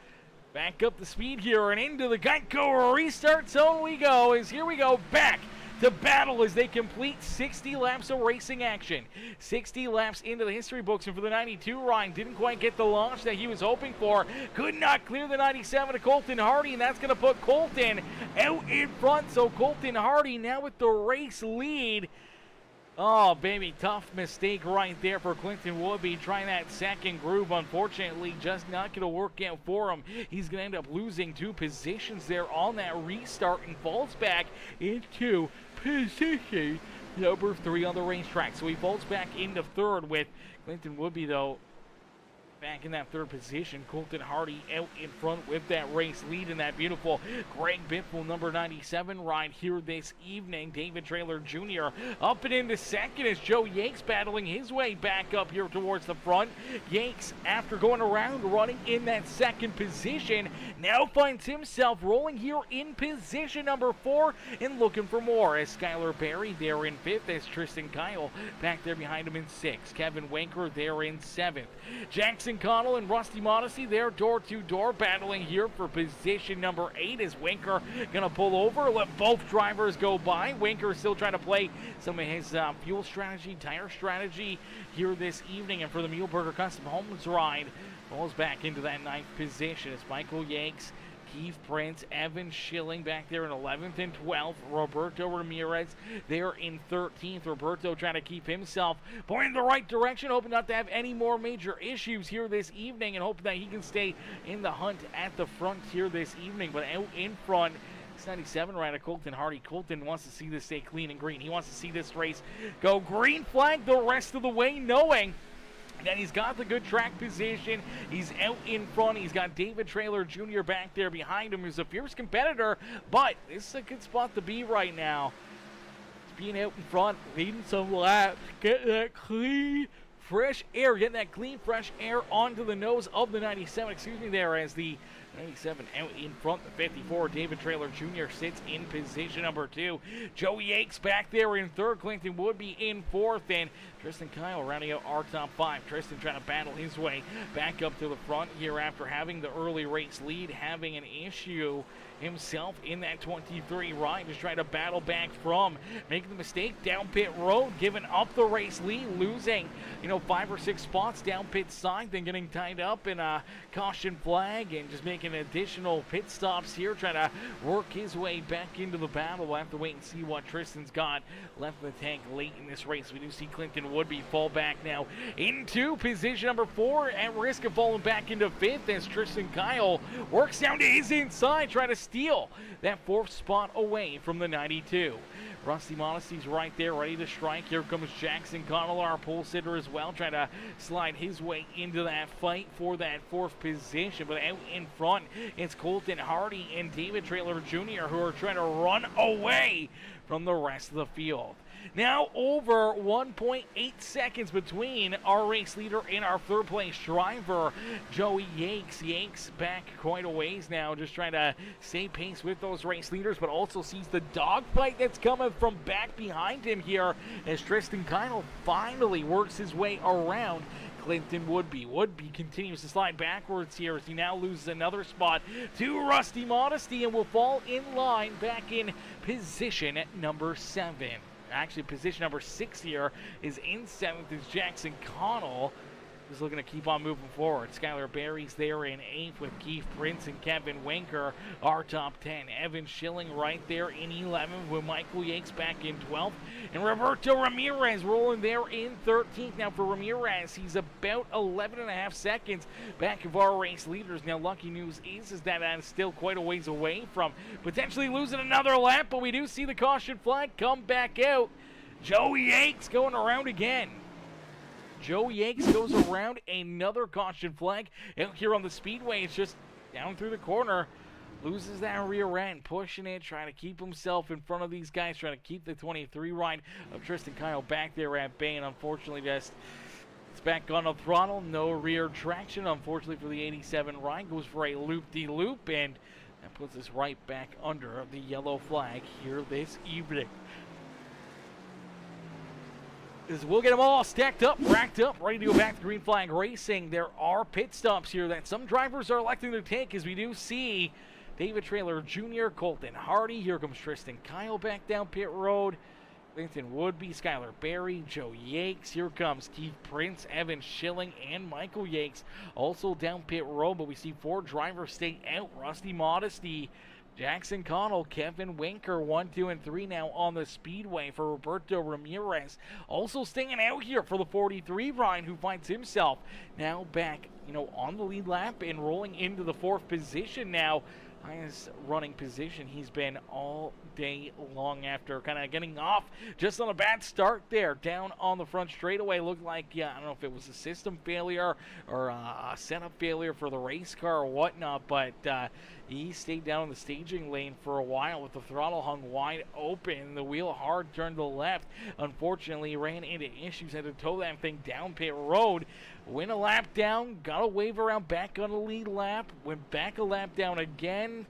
Back up the speed here and into the Geico restart zone we go. Here we go, back to battle as they complete 60 laps of racing action. 60 laps into the history books, and for the 92 ride, didn't quite get the launch that he was hoping for. Could not clear the 97 to Colton Hardy, and that's going to put Colton out in front. So Colton Hardy now with the race lead. Oh, baby, tough mistake right there for Clinton Woodby, trying that second groove. Unfortunately, just not going to work out for him. He's going to end up losing 2 positions there on that restart and falls back into position number 3 on the racetrack. So he falls back into 3rd with Clinton Woodby, though, back in that 3rd position. Colton Hardy out in front with that race lead in that beautiful Greg Biffle number 97 ride here this evening. David Traylor Jr. up and into 2nd as Joe Yates battling his way back up here towards the front. Yates, after going around running in that 2nd position, now finds himself rolling here in position number 4 and looking for more, as Skylar Berry there in 5th, as Tristan Kyle back there behind him in 6th. Kevin Winker there in 7th. Jackson Connell and Rusty Modesty there door-to-door battling here for position number 8, as Winker going to pull over, let both drivers go by. Winker still trying to play some of his fuel strategy, tire strategy here this evening, and for the Muhlenberger Custom Homes ride, falls back into that 9th position as Michael Yanks, Keith Prince, Evan Schilling back there in 11th and 12th. Roberto Ramirez there in 13th. Roberto trying to keep himself pointing in the right direction, hoping not to have any more major issues here this evening, and hoping that he can stay in the hunt at the front here this evening. But out in front, 697 right at Colton Hardy. Colton wants to see this stay clean and green. He wants to see this race go green flag the rest of the way, knowing that he's got the good track position. He's out in front. He's got David Traylor Jr. back there behind him, who's a fierce competitor, but this is a good spot to be right now. He's being out in front, leading some laps, get that clean, fresh air, getting that clean, fresh air onto the nose of the 97, there, as the 97 out in front. The 54, David Traylor Jr. sits in position number 2. Joey Yakes back there in 3rd. Clinton Woodby in 4th. And Tristan Kyle rounding out our top 5. Tristan trying to battle his way back up to the front here after having the early race lead, having an issue himself in that 23 ride, just trying to battle back from making the mistake down pit road, giving up the race lead, losing 5 or 6 spots down pit side, then getting tied up in a caution flag and just making additional pit stops here, trying to work his way back into the battle. We'll have to wait and see what Tristan's got left in the tank late in this race. We do see Clinton Woodby fall back now into position number 4, at risk of falling back into 5th as Tristan Kyle works down to his inside, trying to steal that 4th spot away from the 92. Rusty Modesty's right there, ready to strike. Here comes Jackson Connell, our pole sitter as well, trying to slide his way into that fight for that 4th position. But out in front, it's Colton Hardy and David Traylor Jr. who are trying to run away from the rest of the field. Now over 1.8 seconds between our race leader and our 3rd place driver, Joey Yakes. Yakes back quite a ways now, just trying to stay pace with those race leaders, but also sees the dogfight that's coming from back behind him here as Tristan Kyle finally works his way around Clinton Woodby. Woodby continues to slide backwards here as he now loses another spot to Rusty Modesty and will fall in line back in position at number 7. Actually, position number 6 here is in 7th is Jackson Connell. Just looking to keep on moving forward. Skylar Berry's there in 8th with Keith Prince and Kevin Winker. Our top 10. Evan Schilling right there in 11th with Michael Yakes back in 12th. And Roberto Ramirez rolling there in 13th. Now for Ramirez, he's about 11.5 seconds back of our race leaders. Now lucky news is that is still quite a ways away from potentially losing another lap, but we do see the caution flag come back out. Joey Yakes going around again. Joey Yakes goes around another caution flag. Out here on the speedway, it's just down through the corner. Loses that rear end, pushing it, trying to keep himself in front of these guys, trying to keep the 23 ride of Tristan Kyle back there at bay, and unfortunately just it's back on the throttle. No rear traction, unfortunately, for the 87 ride. Goes for a loop-de-loop, and that puts us right back under the yellow flag here this evening. We'll get them all stacked up, racked up, ready to go back to green flag racing. There are pit stops here that some drivers are electing to take, as we do see David Traylor Jr., Colton Hardy. Here comes Tristan Kyle back down pit road. Clinton Woodby, Skylar Berry, Joe Yakes. Here comes Keith Prince, Evan Schilling, and Michael Yakes also down pit road. But we see 4 drivers stay out. Rusty Modesty, Jackson Connell, Kevin Winker, 1, 2, and 3 now on the speedway for Roberto Ramirez. Also staying out here for the 43 Ryan, who finds himself now back, on the lead lap and rolling into the 4th position now. Highest running position he's been all day long after kind of getting off just on a bad start there down on the front straightaway. Looked like, I don't know if it was a system failure or a setup failure for the race car or whatnot, but he stayed down in the staging lane for a while with the throttle hung wide open. The wheel hard turned to the left. Unfortunately, ran into issues, had to tow that thing down pit road. Went a lap down, got a wave around back on the lead lap, went back a lap down again.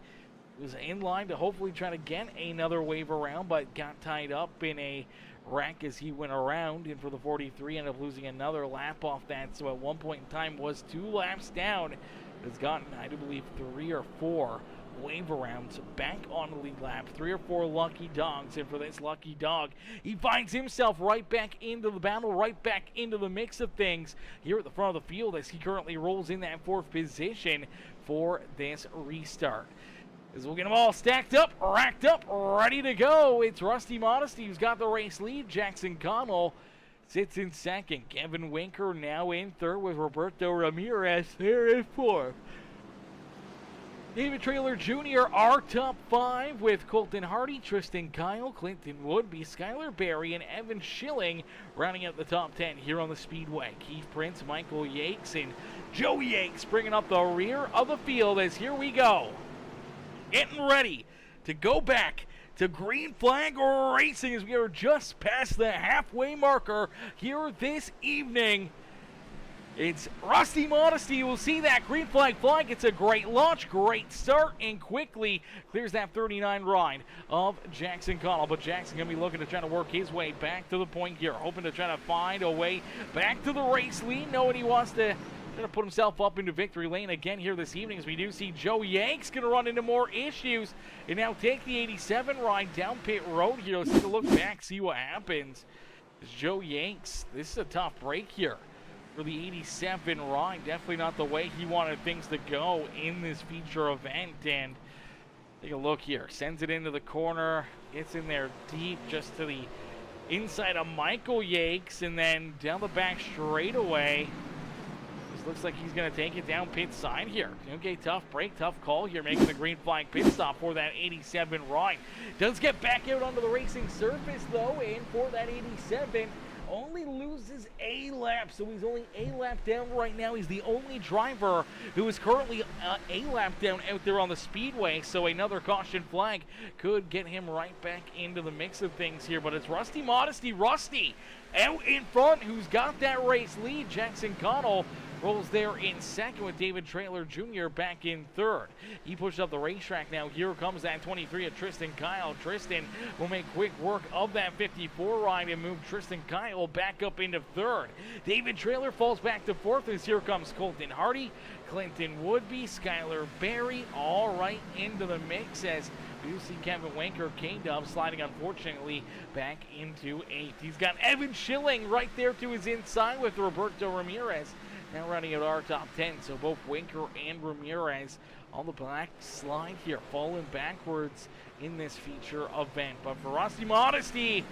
Was in line to hopefully try to get another wave around, but got tied up in a wreck as he went around. And for the 43, ended up losing another lap off that. So at one point in time was 2 laps down. Has gotten, I do believe, 3 or 4 wave arounds back on the lead lap. 3 or 4 lucky dogs, and for this lucky dog, he finds himself right back into the battle, right back into the mix of things here at the front of the field as he currently rolls in that 4th position for this restart. As we'll get them all stacked up, racked up, ready to go. It's Rusty Modesty who's got the race lead. Jackson Connell sits in 2nd. Kevin Winker now in 3rd with Roberto Ramirez there in 4th. David Traylor Jr., our top 5 with Colton Hardy, Tristan Kyle, Clinton Woodby, Skylar Berry, and Evan Schilling rounding out the top 10 here on the Speedway. Keith Prince, Michael Yates, and Joe Yates bringing up the rear of the field as here we go. Getting ready to go back to green flag racing as we are just past the halfway marker here this evening. It's Rusty Modesty. We'll see that green flag flag. It's a great launch, great start, and quickly clears that 39 ride of Jackson Connell. But Jackson going to be looking to try to work his way back to the point here, hoping to try to find a way back to the race lead, knowing he wants to try to put himself up into victory lane again here this evening as we do see Joe Yanks going to run into more issues and now take the 87 ride down pit road here. Let's take a look back, see what happens. It's Joe Yanks. This is a tough break here for the 87 ride. Definitely not the way he wanted things to go in this feature event. And take a look here. Sends it into the corner. Gets in there deep just to the inside of Michael Yakes. And then down the back straightaway. This looks like he's going to take it down pit side here. Okay, tough break, tough call here. Making the green flag pit stop for that 87 ride. Does get back out onto the racing surface though. And for that 87. Only loses a lap, so he's only a lap down right now. He's the only driver who is currently a lap down out there on the speedway, so another caution flag could get him right back into the mix of things here. But it's Rusty Modesty, Rusty out in front, who's got that race lead. Jackson Connell rolls there in second with David Traylor Jr. back in third. He pushed up the racetrack now. Here comes that 23 of Tristan Kyle. Tristan will make quick work of that 54 ride and move Tristan Kyle back up into third. David Traylor falls back to fourth as here comes Colton Hardy, Clinton Woodby, Skylar Berry, all right into the mix as we see Kevin Winker, K-Dub sliding unfortunately back into eighth. He's got Evan Schilling right there to his inside with Roberto Ramirez now running at our top 10. So both Winker and Ramirez on the black slide here, falling backwards in this feature event. But for Rusty Modesty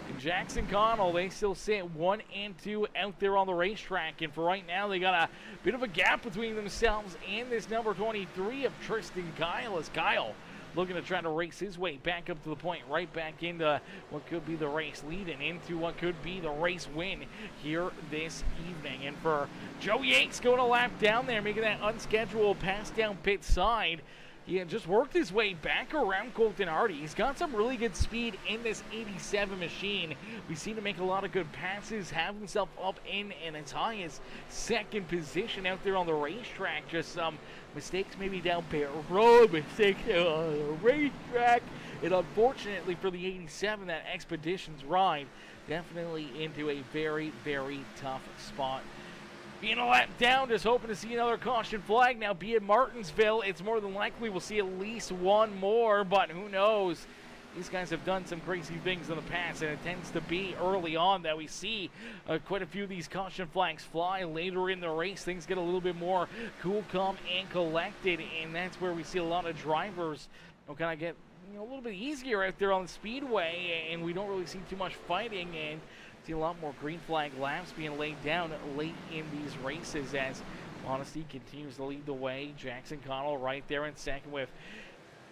and Jackson Connell, they still sit 1 and 2 out there on the racetrack. And for right now, they got a bit of a gap between themselves and this number 23 of Tristan Kyle, as Kyle looking to try to race his way back up to the point, right back into what could be the race lead and into what could be the race win here this evening. And for Joe Yates going a lap down there, making that unscheduled pass down pit side. He had just worked his way back around Colton Hardy. He's got some really good speed in this 87 machine. We've seen him make a lot of good passes, have himself up in and as high as second position out there on the racetrack. Just some mistakes maybe down pit road, mistakes on the racetrack. And unfortunately for the 87, that Expeditions ride definitely into a very, very tough spot. Being a lap down, just hoping to see another caution flag. Now, be it Martinsville, it's more than likely we'll see at least one more, but who knows? These guys have done some crazy things in the past, and it tends to be early on that we see quite a few of these caution flags fly. Later in the race, things get a little bit more cool, calm, and collected, and that's where we see a lot of drivers kind of get a little bit easier out there on the speedway, and we don't really see too much fighting, and see a lot more green flag laps being laid down late in these races as Modesty continues to lead the way. Jackson Connell right there in second with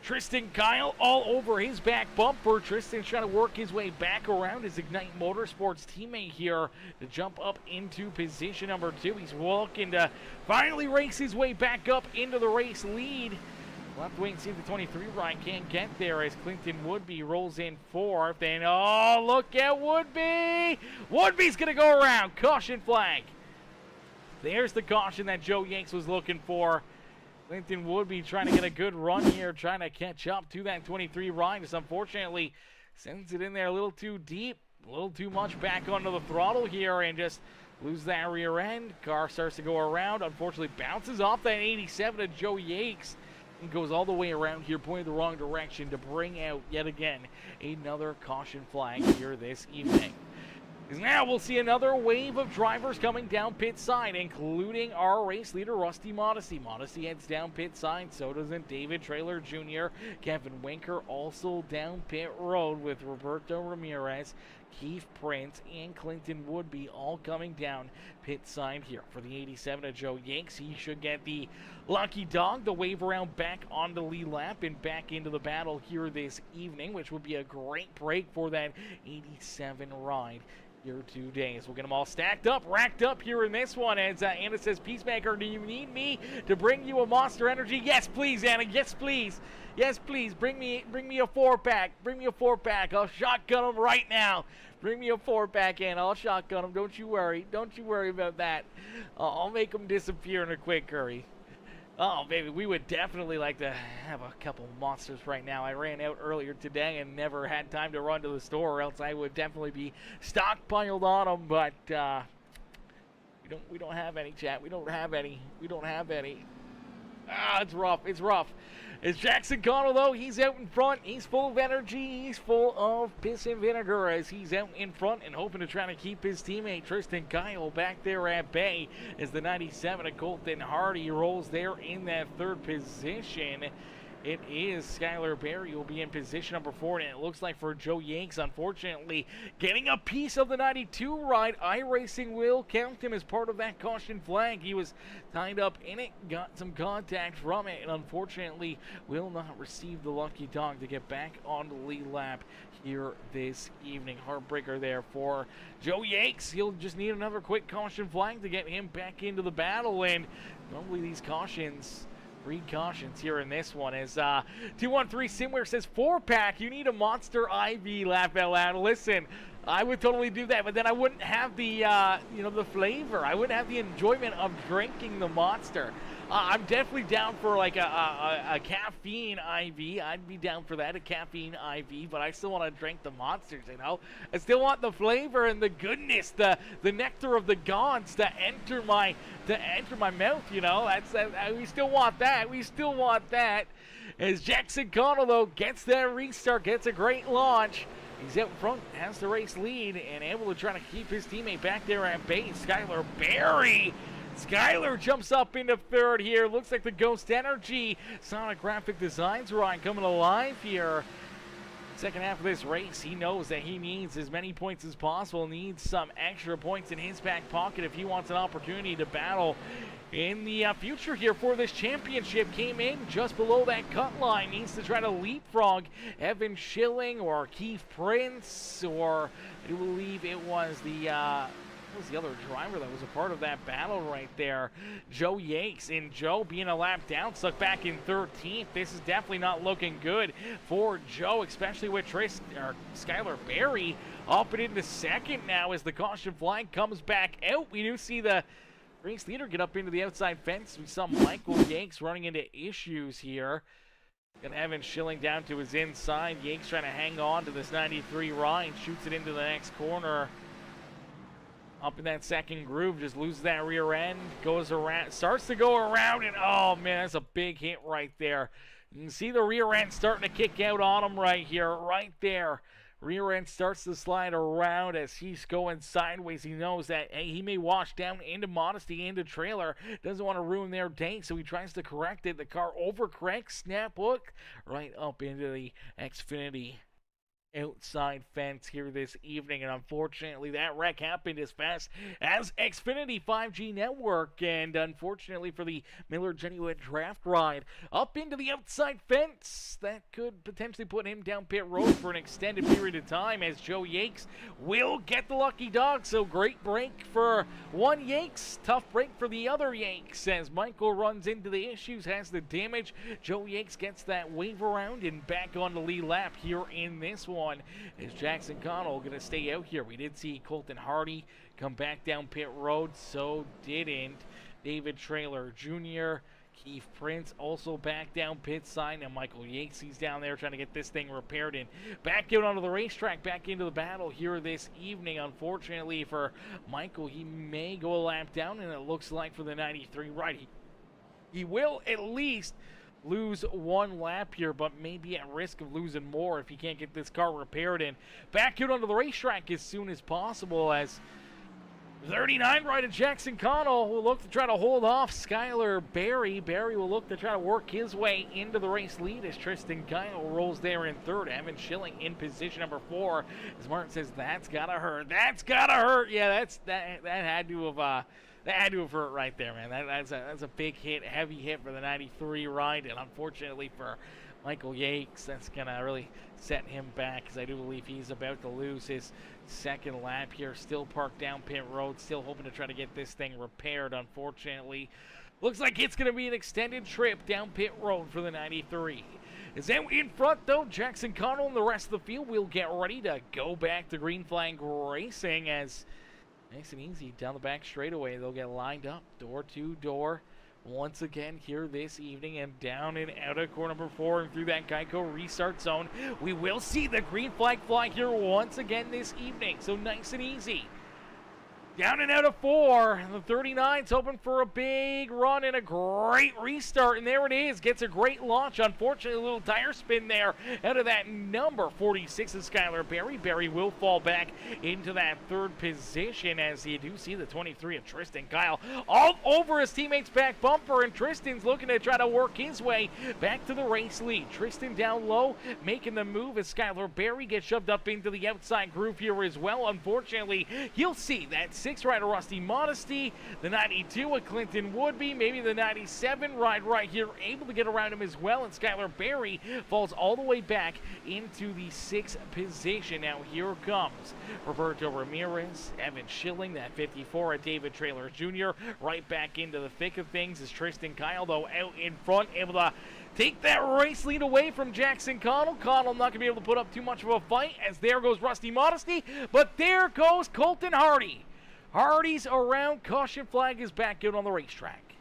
Tristan Kyle all over his back bumper. Tristan's trying to work his way back around his Ignite Motorsports teammate here to jump up into position number 2. He's looking to finally race his way back up into the race lead. We'll have to wait and see if the 23 ride can't get there as Clinton Woodby rolls in fourth. And oh, look at Woodby! Woodby's going to go around. Caution flag. There's the caution that Joe Yanks was looking for. Clinton Woodby trying to get a good run here, trying to catch up to that 23 ride. Just unfortunately sends it in there a little too deep, a little too much back onto the throttle here, and just lose that rear end. Car starts to go around. Unfortunately bounces off that 87 of Joe Yanks. And goes all the way around here, pointing the wrong direction to bring out, yet again, another caution flag here this evening. Now we'll see another wave of drivers coming down pit side, including our race leader, Rusty Modesty. Modesty heads down pit side, so doesn't David Trailer Jr. Kevin Winker also down pit road with Roberto Ramirez, Keith Prince, and Clinton Woodby all coming down pit side here. For the 87 of Joe Yanks, he should get the lucky dog, the wave around back on the lead lap and back into the battle here this evening, which would be a great break for that 87 ride. Here 2 days. We'll get them all stacked up, racked up here in this one. As Anna says, Peacemaker, do you need me to bring you a Monster Energy? Yes, please, Anna. Yes, please. Yes, please. Bring me a 4-pack. Bring me a 4-pack. I'll shotgun them right now. Bring me a 4-pack, Anna. I'll shotgun them. Don't you worry. Don't you worry about that. I'll make them disappear in a quick hurry. Oh, baby, we would definitely like to have a couple monsters right now. I ran out earlier today and never had time to run to the store, or else I would definitely be stockpiled on them, but we don't have any, chat. We don't have any. We don't have any. It's rough. It's rough. It's Jackson Connell, though. He's out in front. He's full of energy. He's full of piss and vinegar as he's out in front and hoping to try to keep his teammate Tristan Kyle back there at bay as the 97 of Colton Hardy rolls there in that third position. It is Skylar Berry who will be in position number 4, and it looks like for Joe Yanks, unfortunately, getting a piece of the 92 ride. iRacing will count him as part of that caution flag. He was tied up in it, got some contact from it, and unfortunately will not receive the lucky dog to get back on the lead lap here this evening. Heartbreaker there for Joe Yanks. He'll just need another quick caution flag to get him back into the battle, and normally these cautions... Read cautions here in this one as 213 Simware says 4-pack. You need a Monster IV. Laugh out loud. Listen, I would totally do that, but then I wouldn't have the the flavor. I wouldn't have the enjoyment of drinking the Monster. I'm definitely down for like a caffeine IV. I'd be down for that, a caffeine IV, but I still want to drink the Monsters, you know? I still want the flavor and the goodness, the nectar of the gods to enter my mouth, you know? We still want that. We still want that. As Jackson Connell, though, gets that restart, gets a great launch. He's out in front, has the race lead, and able to try to keep his teammate back there at base. Skylar Berry. Skylar jumps up into third here. Looks like the Ghost Energy Sonic Graphic Designs ride coming alive here. Second half of this race, he knows that he needs as many points as possible, needs some extra points in his back pocket if he wants an opportunity to battle in the future here for this championship. Came in just below that cut line, needs to try to leapfrog Evan Schilling or Keith Prince, or I do believe it was the other driver that was a part of that battle right there, Joe Yanks. And Joe being a lap down, stuck back in 13th. This is definitely not looking good for Joe, especially with Skylar Berry up and into second now as the caution flag comes back out. We do see the race leader get up into the outside fence. We saw Michael Yanks running into issues here. And Evan Schilling down to his inside. Yanks trying to hang on to this 93 ride, shoots it into the next corner. Up in that second groove, just loses that rear end, goes around, starts to go around, and oh man, that's a big hit right there. You can see the rear end starting to kick out on him right here, right there. Rear end starts to slide around as he's going sideways. He knows that, hey, he may wash down into Modesty, into Trailer. Doesn't want to ruin their day, so he tries to correct it. The car overcorrects, snap hook, right up into the Xfinity outside fence here this evening, and unfortunately that wreck happened as fast as Xfinity 5G network, and unfortunately for the Miller Genuine Draft ride up into the outside fence, that could potentially put him down pit road for an extended period of time, as Joe Yanks will get the lucky dog. So great break for one Yanks, tough break for the other Yanks as Michael runs into the issues, has the damage. Joe Yanks gets that wave around and back on the lead lap here in this one. Is Jackson Connell going to stay out here? We did see Colton Hardy come back down pit road, so didn't David Trailer Jr. Keith Prince also back down pit side. Now Michael Yanks, he's down there trying to get this thing repaired and back out onto the racetrack, back into the battle here this evening. Unfortunately for Michael, he may go a lap down, and it looks like for the 93 right, he will at least lose one lap here, but maybe at risk of losing more if he can't get this car repaired and back out onto the racetrack as soon as possible, as 39 rider Jackson Connell will look to try to hold off Skylar Berry. Berry will look to try to work his way into the race lead as Tristan Kyle rolls there in third. Evan Schilling in position number 4. As Martin says, that's gotta hurt. That's gotta hurt. Yeah, that had to have hurt right there, man. That's a big hit, heavy hit for the 93 ride, and unfortunately for Michael Yates, that's gonna really set him back, because I do believe he's about to lose his second lap here. Still parked down pit road, still hoping to try to get this thing repaired. Unfortunately, looks like it's gonna be an extended trip down pit road for the 93. Is that in front though? Jackson Connell and the rest of the field will get ready to go back to green flag racing, as nice and easy down the back straightaway. They'll get lined up door to door once again here this evening, and down and out of corner number 4 and through that Geico restart zone. We will see the green flag fly here once again this evening, so nice and easy. Down and out of 4, the 39's hoping for a big run and a great restart, and there it is. Gets a great launch. Unfortunately, a little tire spin there out of that number 46 of Skylar Berry. Berry will fall back into that third position, as you do see the 23 of Tristan Kyle all over his teammate's back bumper, and Tristan's looking to try to work his way back to the race lead. Tristan down low, making the move as Skylar Berry gets shoved up into the outside groove here as well. Unfortunately, you'll see that 6 rider Rusty Modesty, the 92 of Clinton Woodby, maybe the 97 ride right here, able to get around him as well, and Skylar Berry falls all the way back into the 6th position. Now here comes Roberto Ramirez, Evan Schilling, that 54 of David Traylor Jr., right back into the thick of things as Tristan Kyle, though, out in front, able to take that race lead away from Jackson Connell. Connell not going to be able to put up too much of a fight, as there goes Rusty Modesty, but there goes Colton Hardy. Hardy's around. Caution flag is back out on the racetrack.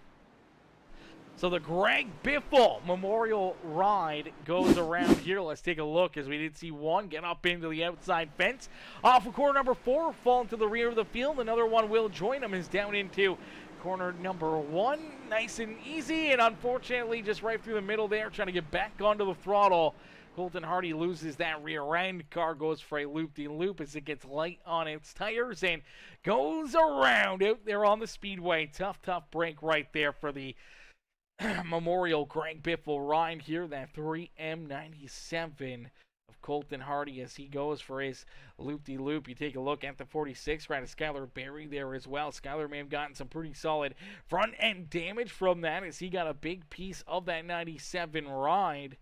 So the Greg Biffle Memorial Ride goes around here. Let's take a look, as we did see one get up into the outside fence. Off of corner number 4, falling to the rear of the field. Another one will join him, is down into corner number 1. Nice and easy, and unfortunately just right through the middle there, trying to get back onto the throttle. Colton Hardy loses that rear end. Car goes for a loop-de-loop as it gets light on its tires and goes around out there on the speedway. Tough break right there for the Memorial Greg Biffle ride here. That 3M97 of Colton Hardy as he goes for his loop-de-loop. You take a look at the 46 right of Skylar Berry there as well. Skylar may have gotten some pretty solid front end damage from that, as he got a big piece of that 97 ride.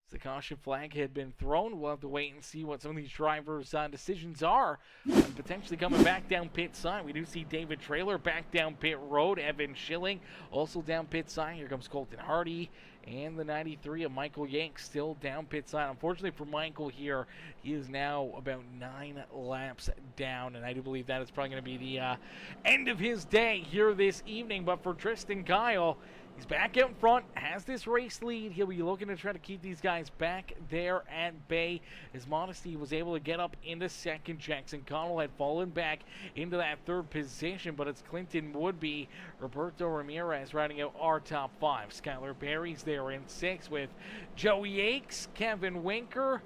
The caution flag had been thrown. We'll have to wait and see what some of these drivers' decisions are, and potentially coming back down pit side. We do see David Traylor back down pit road. Evan Schilling also down pit side. Here comes Colton Hardy, and the 93 of Michael Yank still down pit side. Unfortunately for Michael here, he is now about 9 laps down, and I do believe that is probably going to be the end of his day here this evening. But for Tristan Kyle, he's back out in front, has this race lead. He'll be looking to try to keep these guys back there at bay. As Modesty was able to get up into second. Jackson Connell had fallen back into that third position, but it's Clinton Woodby, Roberto Ramirez riding out our top 5. Skylar Berry's there in 6 with Joey Yates, Kevin Winker,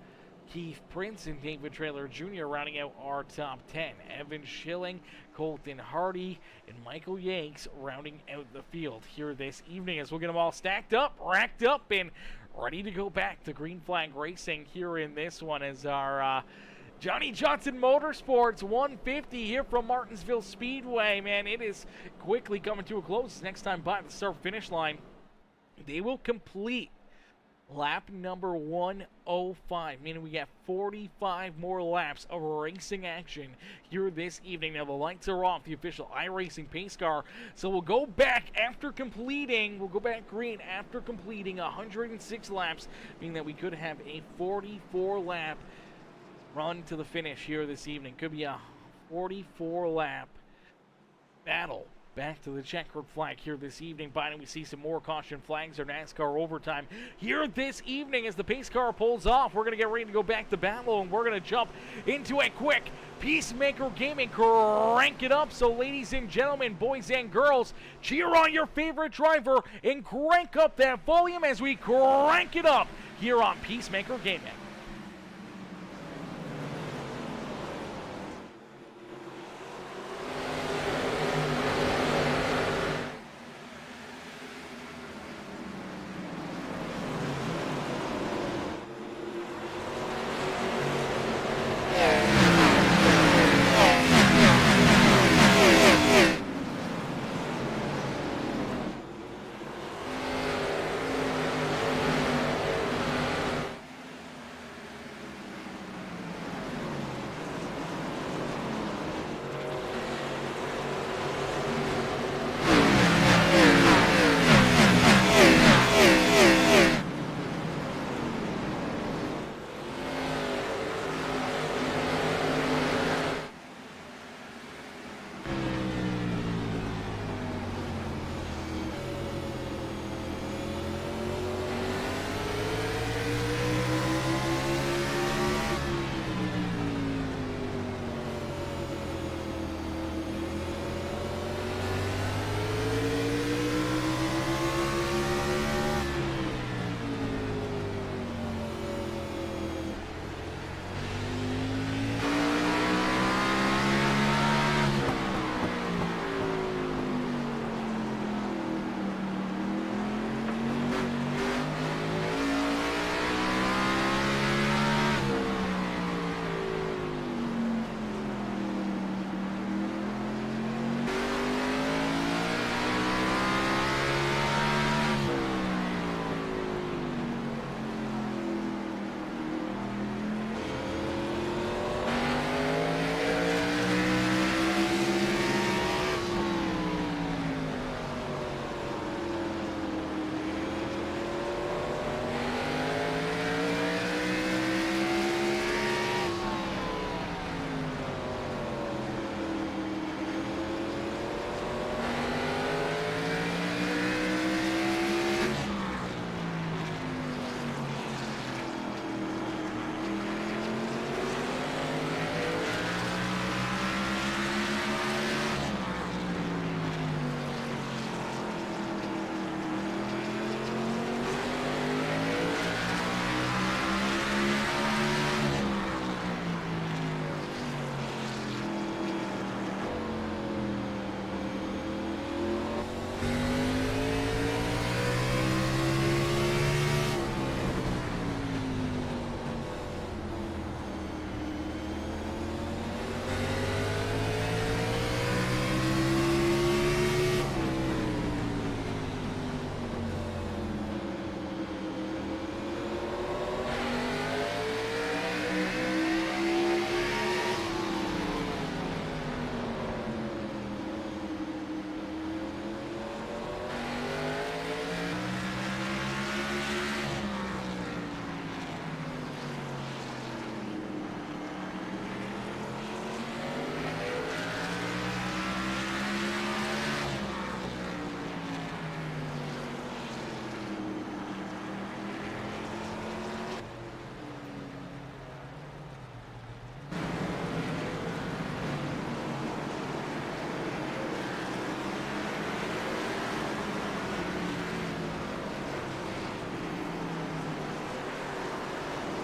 Keith Prince, and David Traylor Jr. rounding out our top 10. Evan Schilling, Colton Hardy, and Michael Yanks rounding out the field here this evening, as we'll get them all stacked up, racked up, and ready to go back to green flag racing here in this one, as our Johnny Johnson Motorsports 150 here from Martinsville Speedway. Man, it is quickly coming to a close. Next time by the start finish line, they will complete lap number 105, meaning we got 45 more laps of racing action here this evening. Now the lights are off, the official iRacing pace car, so we'll go back green after completing 106 laps, meaning that we could have a 44 lap run to the finish here this evening. Could be a 44 lap battle back to the checkered flag here this evening. Finally, we see some more caution flags or NASCAR overtime here this evening as the pace car pulls off. We're going to get ready to go back to battle, and we're going to jump into a quick Peacemaker Gaming crank it up. So ladies and gentlemen, boys and girls, cheer on your favorite driver and crank up that volume as we crank it up here on Peacemaker Gaming.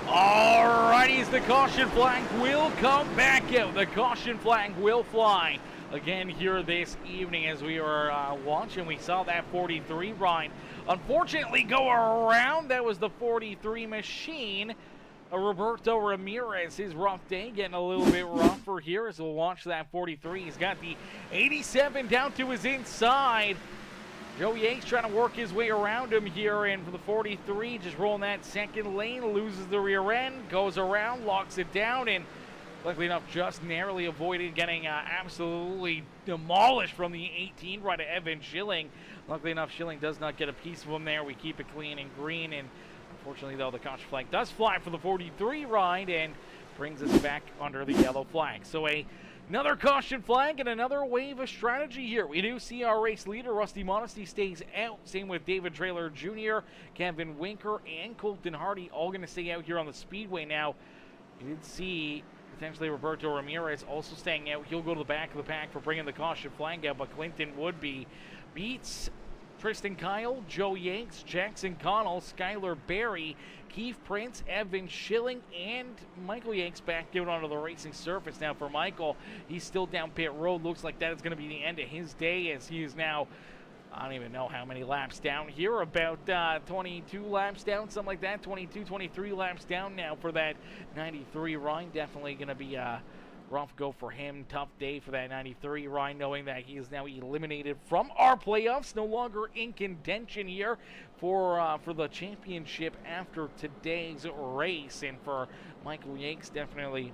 Alrighty, the caution flag will come back out. The caution flag will fly again here this evening as we were watching. We saw that 43 ride unfortunately go around. That was the 43 machine. Roberto Ramirez, his rough day getting a little bit rougher here as we'll watch that 43. He's got the 87 down to his inside. Joey Yates trying to work his way around him here, and for the 43, just rolling that second lane, loses the rear end, goes around, locks it down, and luckily enough, just narrowly avoided getting absolutely demolished from the 18 right to Evan Schilling. Luckily enough, Schilling does not get a piece of him there. We keep it clean and green, and unfortunately, though, the caution flag does fly for the 43 ride and brings us back under the yellow flag. So a Another caution flag and another wave of strategy here. We do see our race leader, Rusty Modesty, stays out. Same with David Traylor Jr., Kevin Winker, and Colton Hardy, all going to stay out here on the Speedway now. You did see potentially Roberto Ramirez also staying out. He'll go to the back of the pack for bringing the caution flag out, but Clinton Woodby beats Tristan Kyle, Joe Yanks, Jackson Connell, Skylar Berry, Keith Prince, Evan Schilling, and Michael Yanks back out onto the racing surface. Now for Michael, he's still down pit road. Looks like that is going to be the end of his day, as he is now, I don't even know how many laps down here, about 22 laps down, something like that, 22, 23 laps down now for that 93 Ryan. Definitely going to be rough go for him. Tough day for that 93 Ryan, knowing that he is now eliminated from our playoffs. No longer in contention here for the championship after today's race. And for Michael Yanks, definitely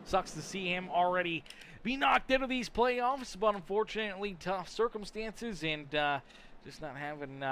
sucks to see him already be knocked out of these playoffs, but unfortunately tough circumstances and just not having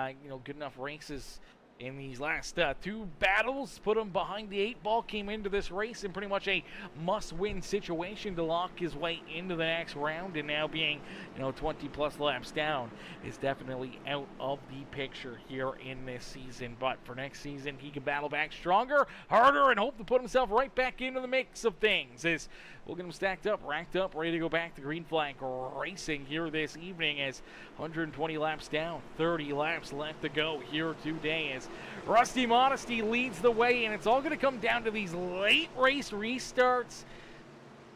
good enough races in these last two battles. Put him behind the 8 ball, came into this race in pretty much a must-win situation to lock his way into the next round, and now being 20 plus laps down is definitely out of the picture here in this season. But for next season, he can battle back stronger, harder, and hope to put himself right back into the mix of things. As we'll get him stacked up, racked up, ready to go back to green flag racing here this evening, as 120 laps down, 30 laps left to go here today, as Rusty Modesty leads the way, and it's all going to come down to these late race restarts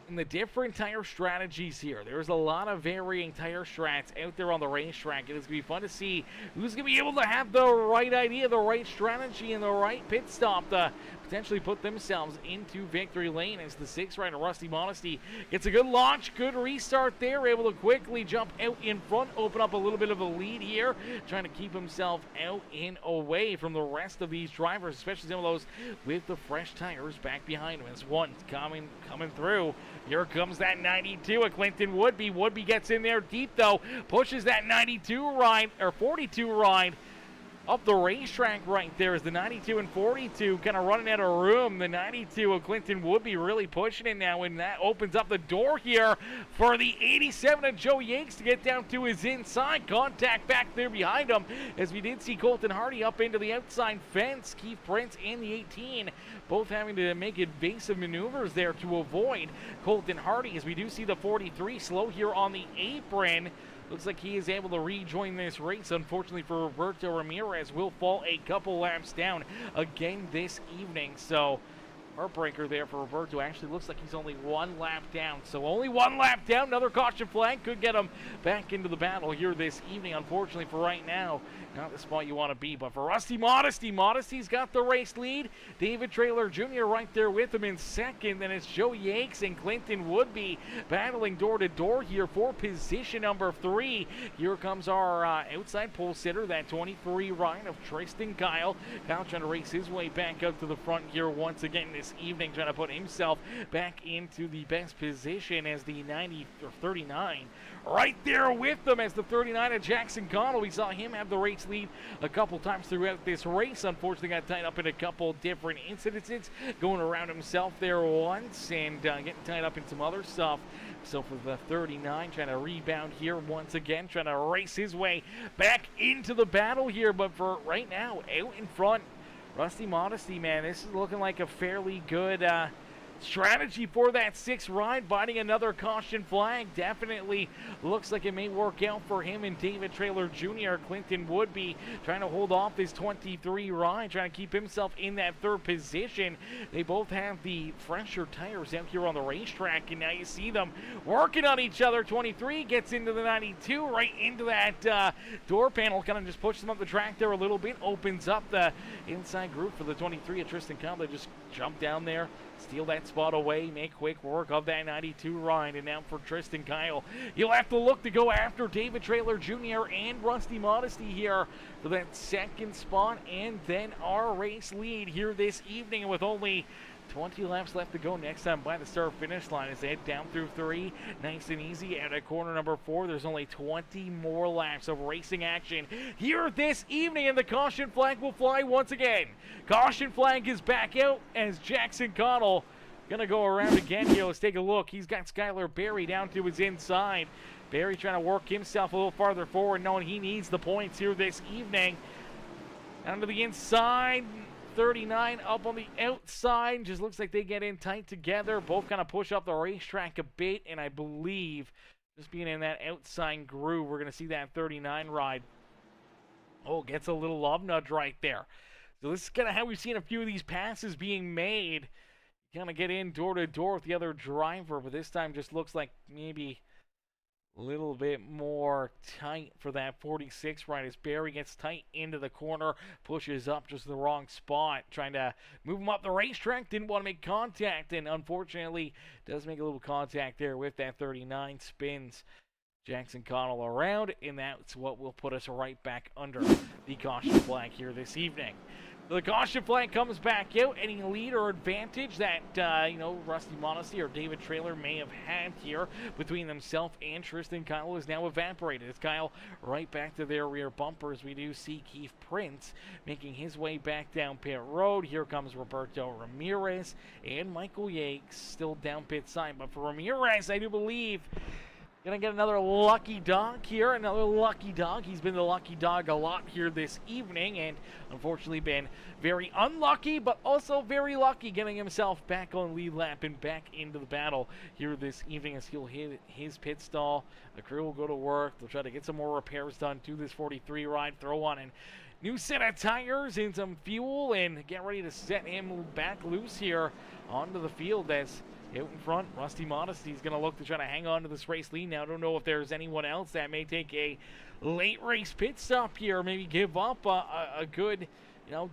and the different tire strategies here. There's a lot of varying tire strats out there on the racetrack, and it's going to be fun to see who's going to be able to have the right idea, the right strategy, and the right pit stop to potentially put themselves into victory lane, as the 6 rider Rusty Modesty gets a good launch, good restart there, able to quickly jump out in front, open up a little bit of a lead here, trying to keep himself out and away from the rest of these drivers, especially some of those with the fresh tires back behind him. As one coming through. Here comes that 92 of Clinton Woodby. Woodby gets in there deep though, pushes that 92 ride, or 42 ride, up the racetrack right there, as the 92 and 42 kind of running out of room. The 92 of Clinton Woodby really pushing it now, and that opens up the door here for the 87 of Joe Yanks to get down to his inside. Contact back there behind him, as we did see Colton Hardy up into the outside fence. Keith Prince and the 18 both having to make evasive maneuvers there to avoid Colton Hardy, as we do see the 43 slow here on the apron. Looks like he is able to rejoin this race. Unfortunately for Roberto Ramirez, will fall a couple laps down again this evening. So heartbreaker there for Roberto. Actually looks like he's only 1 lap down. So only 1 lap down. Another caution flag could get him back into the battle here this evening. Unfortunately for right now, not the spot you want to be. But for Rusty Modesty, Modesty's got the race lead. David Traylor Jr. right there with him in second. Then it's Joe Yanks and Clinton Woodby battling door to door here for position number 3. Here comes our outside pole sitter, that 23 Ryan of Tristan Kyle. Kyle trying to race his way back up to the front here once again this evening, trying to put himself back into the best position, as the 90 or 39 right there with them, as the 39 of Jackson Connell. We saw him have the race lead a couple times throughout this race. Unfortunately got tied up in a couple different incidences, going around himself there once and getting tied up in some other stuff. So for the 39, trying to rebound here once again, trying to race his way back into the battle here. But for right now, out in front, Rusty Modesty, man, this is looking like a fairly good strategy for that 6 ride, biting another caution flag. Definitely looks like it may work out for him and David Traylor Jr. Clinton Woodby trying to hold off this 23 ride, trying to keep himself in that 3rd position. They both have the fresher tires out here on the racetrack, and now you see them working on each other. 23 gets into the 92, right into that door panel, kind of just pushes them up the track there a little bit, opens up the inside group for the 23 of Tristan Kyle. They just jump down there, steal that spot away, make quick work of that 92 ride. And now for Tristan Kyle, you'll have to look to go after David Traylor Jr. and Rusty Modesty here for that 2nd spot and then our race lead here this evening. And with only 20 laps left to go next time by the start finish line, as they head down through 3, nice and easy. At corner number 4, there's only 20 more laps of racing action here this evening, and the caution flag will fly once again. Caution flag is back out, as Jackson Connell Gonna go around again here. Let's take a look. He's got Skylar Berry down to his inside. Berry trying to work himself a little farther forward, knowing he needs the points here this evening. Down to the inside. 39 up on the outside. Just looks like they get in tight together. Both kind of push up the racetrack a bit, and I believe just being in that outside groove, we're going to see that 39 ride. Oh, gets a little love nudge right there. So this is kind of how we've seen a few of these passes being made. Kind of get in door to door with the other driver, but this time just looks like maybe a little bit more tight for that 46 ride as Barry gets tight into the corner, pushes up just the wrong spot, trying to move him up the racetrack, didn't want to make contact, and unfortunately does make a little contact there with that 39, spins Jackson Connell around, and that's what will put us right back under the caution flag here this evening. The caution flag comes back out. Any lead or advantage that, Rusty Modesty or David Traylor may have had here between themselves and Tristan Kyle is now evaporated. It's Kyle right back to their rear bumpers. We do see Keith Prince making his way back down pit road. Here comes Roberto Ramirez and Michael Yates still down pit side. But for Ramirez, I do believe gonna get another lucky dog here, another lucky dog. He's been the lucky dog a lot here this evening, and unfortunately been very unlucky, but also very lucky, getting himself back on lead lap and back into the battle here this evening as he'll hit his pit stall. The crew will go to work. They'll try to get some more repairs done to this 43 ride, throw on a new set of tires and some fuel, and get ready to set him back loose here onto the field as out in front, Rusty Modesty is going to look to try to hang on to this race lead. Now, I don't know if there's anyone else that may take a late race pit stop here, maybe give up a good,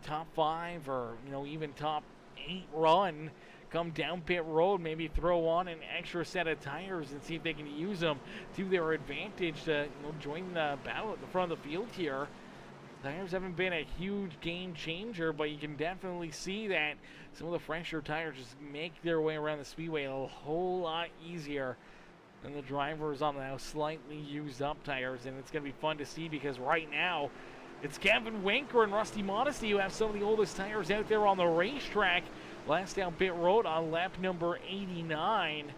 top 5 or, even top 8 run. Come down pit road, maybe throw on an extra set of tires and see if they can use them to their advantage to join the battle at the front of the field here. Tires haven't been a huge game changer, but you can definitely see that some of the fresher tires just make their way around the speedway a whole lot easier than the drivers on the slightly used up tires. And it's going to be fun to see because right now it's Kevin Winker and Rusty Modesty who have some of the oldest tires out there on the racetrack. Last down pit road on lap number 89.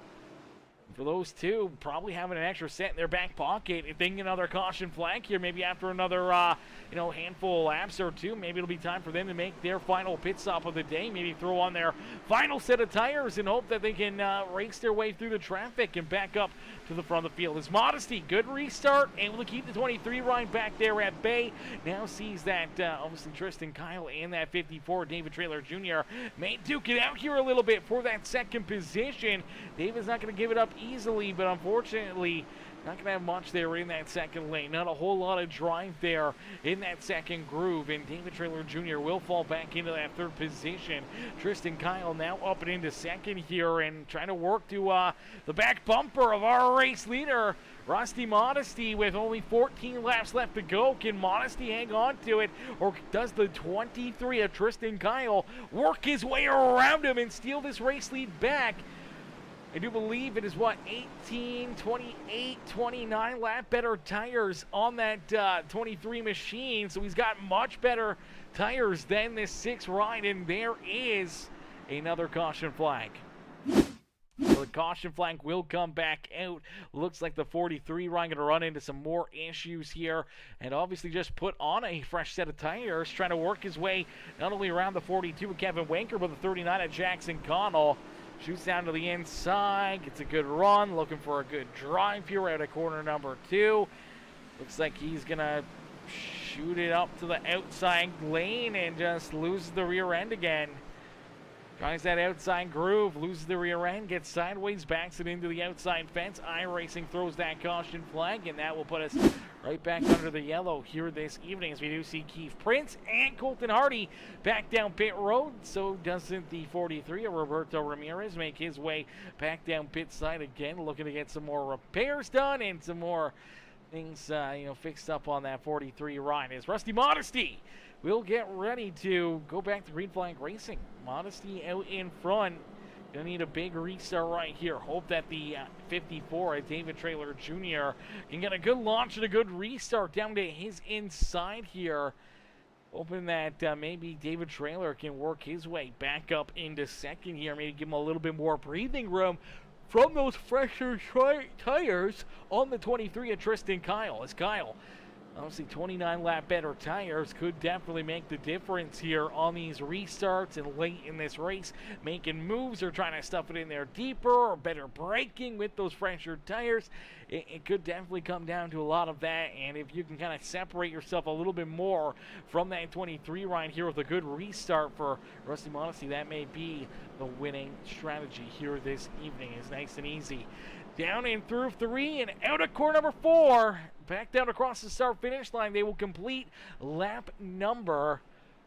For those two, probably having an extra set in their back pocket. If they can get another caution flag here, maybe after another, handful of laps or two, maybe it'll be time for them to make their final pit stop of the day. Maybe throw on their final set of tires and hope that they can race their way through the traffic and back up to the front of the field. It's Modesty, good restart, able to keep the 23 ride back there at bay. Now sees that, obviously, Tristan Kyle and that 54, David Traylor Jr. may duke it out here a little bit for that second position. David's not going to give it up easily, but unfortunately not going to have much there in that second lane. Not a whole lot of drive there in that second groove, and David Traylor Jr. will fall back into that third position. Tristan Kyle now up and into second here and trying to work to the back bumper of our race leader, Rusty Modesty, with only 14 laps left to go. Can Modesty hang on to it, or does the 23 of Tristan Kyle work his way around him and steal this race lead back? I do believe it is, 18, 28, 29 lap better tires on that 23 machine. So he's got much better tires than this 6 ride, and there is another caution flag. So the caution flag will come back out. Looks like the 43 ride going to run into some more issues here, and obviously just put on a fresh set of tires, trying to work his way not only around the 42 with Kevin Winker, but the 39 at Jackson Connell. Shoots down to the inside, gets a good run, looking for a good drive here out of corner number 2. Looks like he's going to shoot it up to the outside lane and just loses the rear end again. Tries that outside groove, loses the rear end, gets sideways, backs it into the outside fence. iRacing throws that caution flag, and that will put us right back under the yellow here this evening as we do see Keith Prince and Colton Hardy back down pit road. So doesn't the 43 of Roberto Ramirez make his way back down pit side again, looking to get some more repairs done and some more things fixed up on that 43 ride. As Rusty Modesty will get ready to go back to green flag racing. Modesty out in front. Gonna need a big restart right here. Hope that the 54 at David Traylor Jr. can get a good launch and a good restart down to his inside here. hoping that maybe David Trailer can work his way back up into second here, maybe give him a little bit more breathing room from those fresher tires on the 23 of Tristan Kyle. As Kyle, obviously 29 lap better tires could definitely make the difference here on these restarts and late in this race, making moves or trying to stuff it in there deeper or better braking with those fresher tires. It could definitely come down to a lot of that, and if you can kind of separate yourself a little bit more from that 23 ride here with a good restart for Rusty Modesty, that may be the winning strategy here this evening. It's nice and easy. Down and through 3 and out of corner number 4. Back down across the start-finish line. They will complete lap number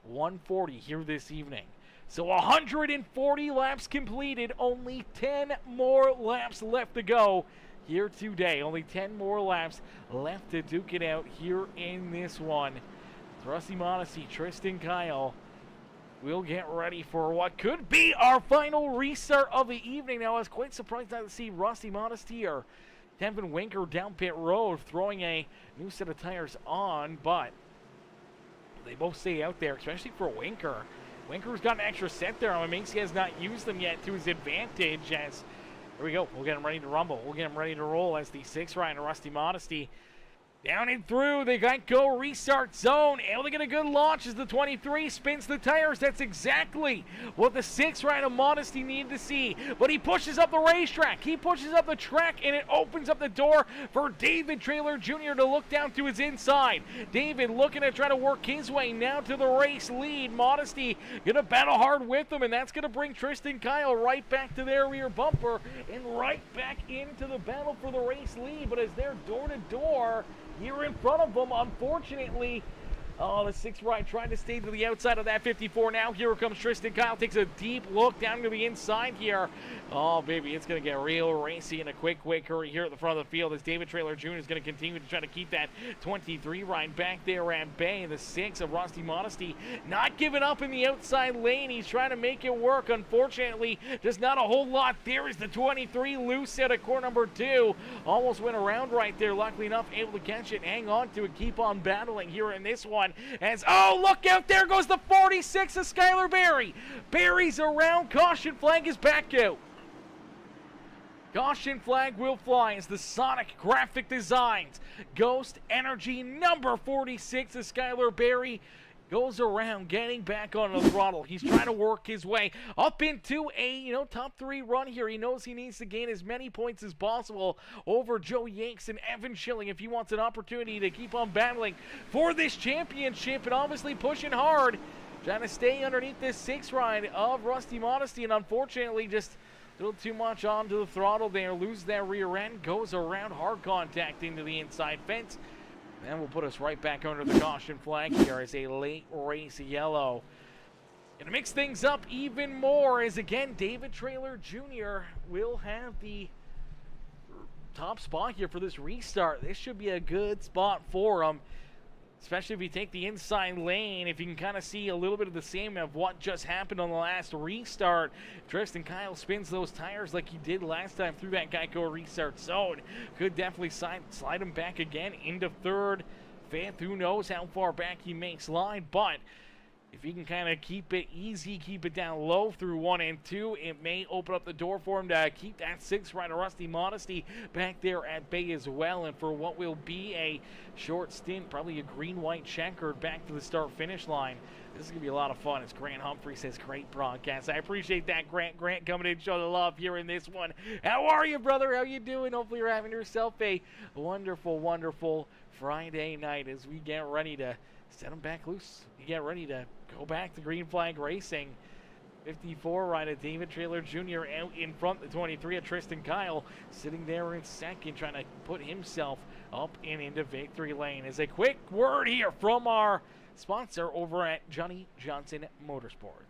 140 here this evening. So 140 laps completed. Only 10 more laps left to go here today. Only 10 more laps left to duke it out here in this one. Rusty Modesty, Tristan Kyle will get ready for what could be our final restart of the evening. Now, I was quite surprised not to see Rusty Modesty or Devin Winker down pit road throwing a new set of tires on, but they both stay out there, especially for Winker. Winker's got an extra set there on him. Macy has not used them yet to his advantage. As here we go, we'll get him ready to rumble. We'll get him ready to roll as the 6 rider Rusty Modesty. Down and through, they got go restart zone. Able to get a good launch as the 23 spins the tires. That's exactly what the 6 rider Modesty needed to see. But he pushes up the racetrack. He pushes up the track, and it opens up the door for David Trailer Jr. to look down to his inside. David looking to try to work his way now to the race lead. Modesty gonna battle hard with him, and that's gonna bring Tristan Kyle right back to their rear bumper and right back into the battle for the race lead. But as they're door to door here in front of them, unfortunately, the 6 ride trying to stay to the outside of that 54. Now here comes Tristan Kyle, takes a deep look down to the inside here. Oh, baby, it's going to get real racy in a quick hurry here at the front of the field as David Trailer Jr. is going to continue to try to keep that 23 ride back there at bay. The 6 of Rusty Modesty not giving up in the outside lane. He's trying to make it work. Unfortunately, just not a whole lot. There is the 23 loose out of corner number 2. Almost went around right there. Luckily enough, able to catch it, hang on to it, keep on battling here in this one. As, oh, look out, there goes the 46 of Skylar Berry. Berry's around, caution flag is back out. Caution flag will fly as the Sonic Graphic Designs Ghost Energy number 46 of Skylar Berry goes around, getting back on the throttle. He's trying to work his way up into a, top 3 run here. He knows he needs to gain as many points as possible over Joe Yanks and Evan Schilling if he wants an opportunity to keep on battling for this championship, and obviously pushing hard, trying to stay underneath this 6 ride of Rusty Modesty, and unfortunately just a little too much onto the throttle there. Lose that rear end, goes around, hard contact into the inside fence. And we'll put us right back under the caution flag here as a late race yellow. And to mix things up even more is, again, David Trailer Jr. will have the top spot here for this restart. This should be a good spot for him, especially if you take the inside lane. If you can kind of see a little bit of the same of what just happened on the last restart. Tristan Kyle spins those tires like he did last time through that Geico restart zone. Could definitely slide him back again into 3rd, 5th. Who knows how far back he may slide, but if he can kind of keep it easy, keep it down low through 1 and 2, it may open up the door for him to keep that 6 rider Rusty Modesty back there at bay as well. And for what will be a short stint, probably a green-white checkered back to the start-finish line. This is going to be a lot of fun, as Grant Humphrey says, great broadcast. I appreciate that, Grant. Grant coming in, showing the love here in this one. How are you, brother? How you doing? Hopefully you're having yourself a wonderful, wonderful Friday night as we get ready to set them back loose. You get ready to go back to green flag racing. 54 rider David Trailer Jr. out in front. The 23 of Tristan Kyle sitting there in second, trying to put himself up and into victory lane. As a quick word here from our sponsor over at Johnny Johnson Motorsports.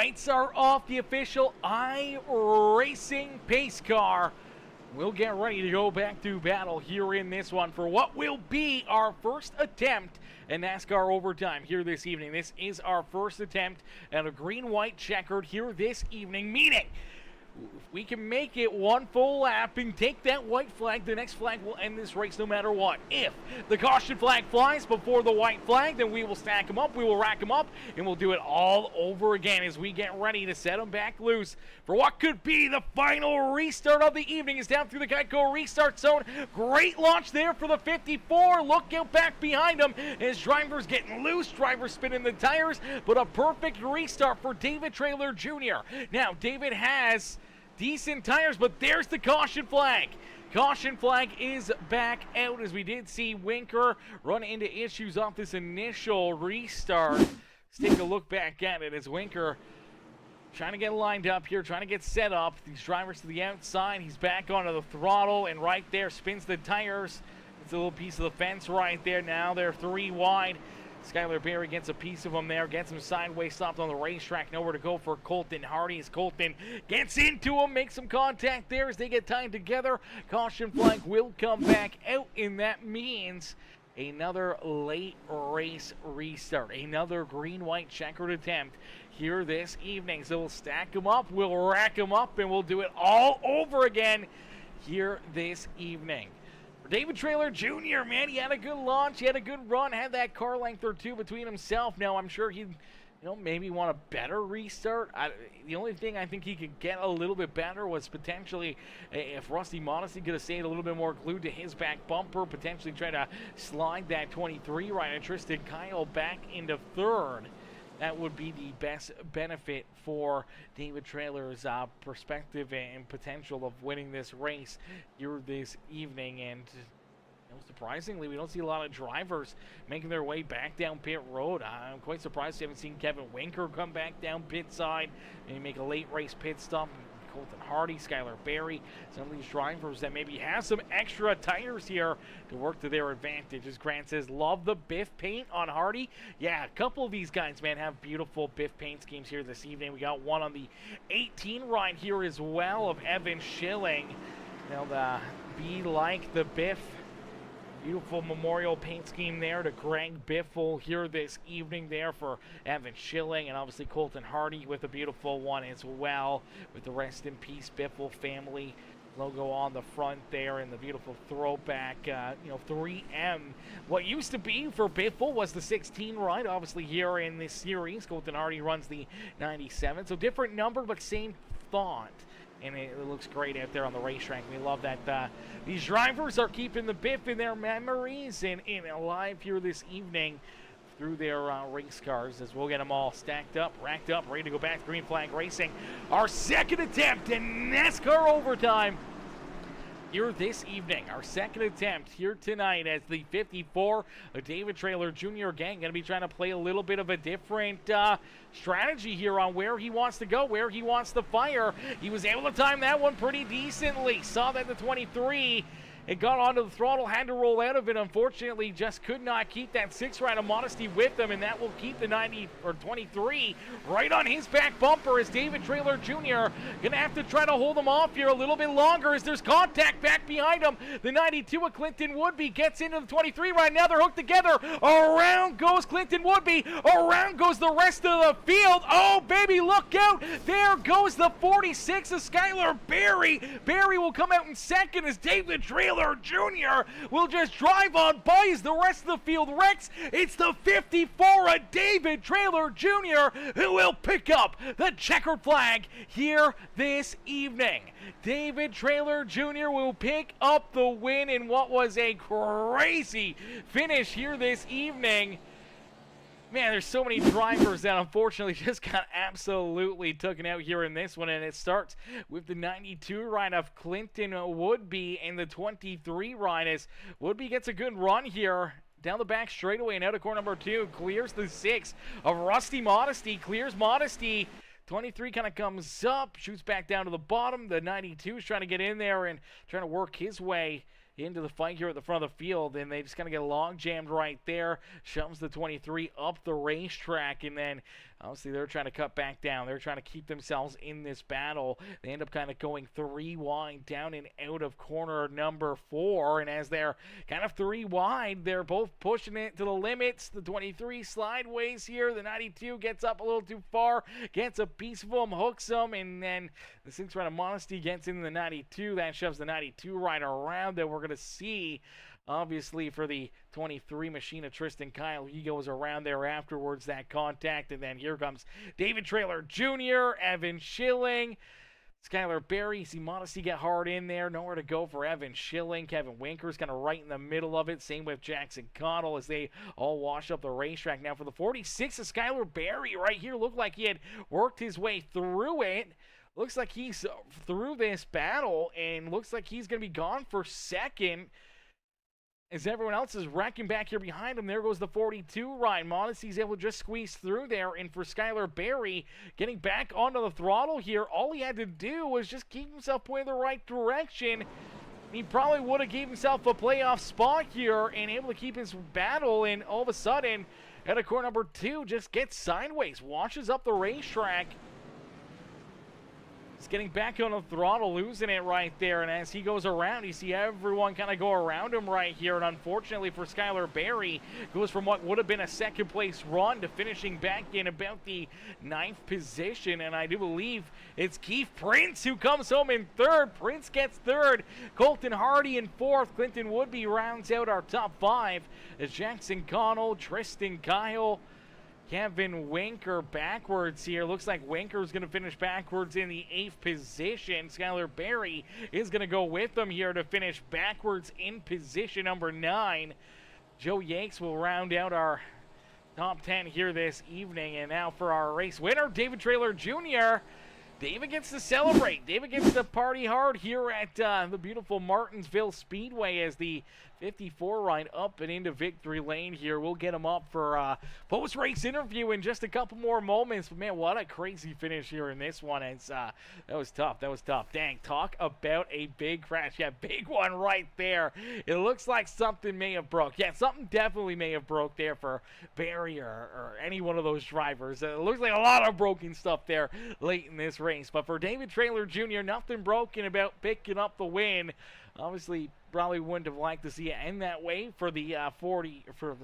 Lights are off. The official iRacing pace car. We'll get ready to go back to battle here in this one for what will be our first attempt at NASCAR overtime here this evening. This is our first attempt at a green-white checkered here this evening, meaning if we can make it one full lap and take that white flag, the next flag will end this race no matter what. If the caution flag flies before the white flag, then we will stack them up, we will rack them up, and we'll do it all over again as we get ready to set them back loose for what could be the final restart of the evening. Is down through the Geico restart zone. Great launch there for the 54. Look out back behind him as drivers getting loose, drivers spinning the tires, but a perfect restart for David Traylor Jr. Now, David has decent tires, but there's the caution flag. Caution flag is back out as we did see Winker run into issues off this initial restart. Let's take a look back at it as Winker trying to get lined up here, trying to get set up. These drivers to the outside. He's back onto the throttle and right there spins the tires. It's a little piece of the fence right there. Now they're three wide. Skylar Berry gets a piece of him there, gets him sideways, stopped on the racetrack, nowhere to go for Colton Hardy as Colton gets into him, makes some contact there as they get tied together. Caution flag will come back out, and that means another late race restart, another green-white checkered attempt here this evening. So we'll stack them up, we'll rack them up, and we'll do it all over again here this evening. David Traylor Jr., man, he had a good launch, he had a good run, had that car length or two between himself. Now, I'm sure he'd, maybe want a better restart. The only thing I think he could get a little bit better was potentially if Rusty Modesty could have stayed a little bit more glued to his back bumper, potentially try to slide that 23 right and Tristan Kyle back into third. That would be the best benefit for David Traylor's perspective and potential of winning this race here this evening. And surprisingly, we don't see a lot of drivers making their way back down pit road. I'm quite surprised we haven't seen Kevin Winker come back down pit side and make a late race pit stop. Colton Hardy, Skylar Berry, some of these drivers that maybe have some extra tires here to work to their advantage. As Grant says, love the Biff paint on Hardy. Yeah, a couple of these guys, man, have beautiful Biff paint schemes here this evening. We got one on the 18 ride here as well of Evan Schilling. They'll be like the Biff. Beautiful memorial paint scheme there to Greg Biffle here this evening there for Evan Schilling, and obviously Colton Hardy with a beautiful one as well with the Rest in Peace Biffle family logo on the front there and the beautiful throwback, 3M. What used to be for Biffle was the 16 ride, obviously here in this series. Colton Hardy runs the 97, so different number but same thought. And it looks great out there on the racetrack. We love that these drivers are keeping the Biff in their memories and alive here this evening through their race cars as we'll get them all stacked up, racked up, ready to go back to Green Flag Racing. Our second attempt in NASCAR overtime here this evening. Our second attempt here tonight as the 54 David Traylor Jr. gang going to be trying to play a little bit of a different strategy here on where he wants to go, where he wants to fire. He was able to time that one pretty decently. Saw that the 23 it got onto the throttle, had to roll out of it. Unfortunately, just could not keep that 6 ride of Modesty with them, and that will keep the 90 or 23 right on his back bumper as David Traylor Jr. gonna have to try to hold him off here a little bit longer as there's contact back behind him. The 92 of Clinton Woodby gets into the 23 ride. Now they're hooked together. Around goes Clinton Woodby. Around goes the rest of the field. Oh, baby, look out. There goes the 46 of Skylar Berry. Berry will come out in second as David Traylor Jr. will just drive on by as the rest of the field wrecks. It's the 54 of David Traylor Jr. who will pick up the checkered flag here this evening. David Traylor Jr. will pick up the win in what was a crazy finish here this evening. Man, there's so many drivers that unfortunately just got absolutely taken out here in this one, and it starts with the 92 ride of Clinton Woodby and the 23 ride as Woodby gets a good run here down the back straightaway and out of corner number 2, clears the 6 of Rusty Modesty, clears Modesty. 23 kind of comes up, shoots back down to the bottom. The 92 is trying to get in there and trying to work his way into the fight here at the front of the field, and they just kind of get log jammed right there. Shoves the 23 up the racetrack, and then obviously they're trying to cut back down. They're trying to keep themselves in this battle. They end up kind of going 3 wide down and out of corner number 4, and as they're kind of 3 wide, they're both pushing it to the limits. The 23 slideways here. The 92 gets up a little too far, gets a piece of them, hooks them, and then the 6 round of Modesty gets into the 92. That shoves the 92 right around. That we're going to see, obviously, for the 23 machine of Tristan Kyle. He goes around there afterwards, that contact, and then here comes David Traylor Jr., Evan Schilling, Skylar Berry. See Modesty get hard in there. Nowhere to go for Evan Schilling. Kevin Winker's kind of right in the middle of it. Same with Jackson Connell as they all wash up the racetrack. Now for the 46 of Skylar Berry right here. Looked like he had worked his way through it. Looks like he's through this battle, and looks like he's going to be gone for second as everyone else is wrecking back here behind him. There goes the 42 Ryan Modesty's able to just squeeze through there, and for Skylar Berry getting back onto the throttle here, all he had to do was just keep himself pointed the right direction. He probably would have gave himself a playoff spot here and able to keep his battle, and all of a sudden at a corner number 2 just gets sideways, washes up the racetrack. He's getting back on the throttle, losing it right there, and as he goes around, you see everyone kind of go around him right here, and unfortunately for Skylar Berry, goes from what would have been a second-place run to finishing back in about the 9th position, and I do believe it's Keith Prince who comes home in 3rd. Prince gets 3rd, Colton Hardy in 4th, Clinton Woodby rounds out our top 5, as Jackson Connell, Tristan Kyle, Kevin Winker backwards here. Looks like Winker's going to finish backwards in the 8th position. Skylar Berry is going to go with them here to finish backwards in position number 9. Joe Yanks will round out our top 10 here this evening. And now for our race winner, David Traylor Jr. David gets to celebrate. David gets to party hard here at the beautiful Martinsville Speedway as the 54 ride up and into victory lane here. We'll get him up for post-race interview in just a couple more moments. But, man, what a crazy finish here in this one. It's, that was tough. That was tough. Dang, talk about a big crash. Yeah, big one right there. It looks like something may have broke. Yeah, something definitely may have broke there for Barry or any one of those drivers. It looks like a lot of broken stuff there late in this race. But for David Traylor Jr., nothing broken about picking up the win. Obviously, probably wouldn't have liked to see it end that way for the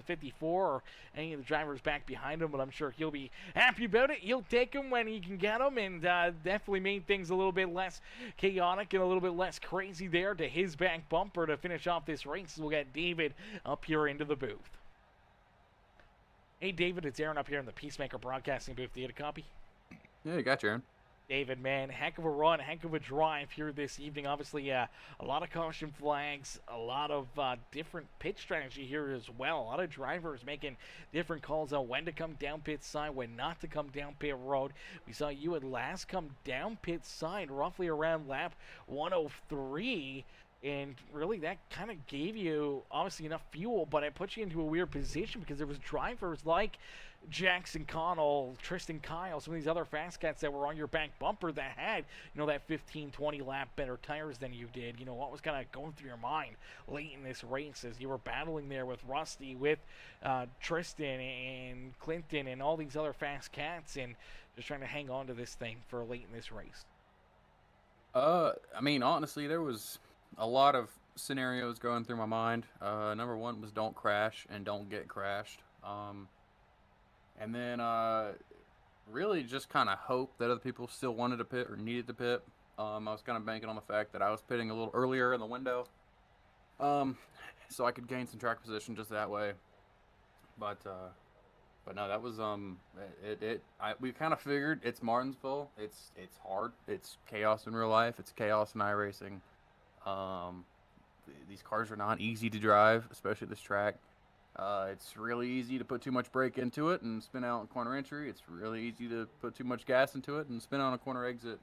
54 or any of the drivers back behind him, but I'm sure he'll be happy about it. He'll take them when he can get them, and definitely made things a little bit less chaotic and a little bit less crazy there to his back bumper to finish off this race. We'll get David up here into the booth. Hey, David, it's Aaron up here in the Peacemaker Broadcasting booth. Do you get a copy? Yeah, you got you, Aaron. David, man, heck of a run, heck of a drive here this evening. Obviously, a lot of caution flags, a lot of different pit strategy here as well. A lot of drivers making different calls on when to come down pit side, when not to come down pit road. We saw you at last come down pit side roughly around lap 103. And really, that kind of gave you, obviously, enough fuel, but it put you into a weird position because there was drivers like Jackson Connell, Tristan Kyle, some of these other fast cats that were on your back bumper that had, that 15, 20 lap better tires than you did. What was kind of going through your mind late in this race as you were battling there with Rusty, with Tristan and Clinton and all these other fast cats, and just trying to hang on to this thing for late in this race? I mean, honestly, there was a lot of scenarios going through my mind. Number one was don't crash and don't get crashed. And then really just kind of hope that other people still wanted to pit or needed to pit. I was kind of banking on the fact that I was pitting a little earlier in the window, so I could gain some track position just that way. But no, that was we kind of figured it's Martinsville. It's hard. It's chaos in real life. It's chaos in iRacing. These cars are not easy to drive, especially this track. It's really easy to put too much brake into it and spin out on corner entry. It's really easy to put too much gas into it and spin out on a corner exit.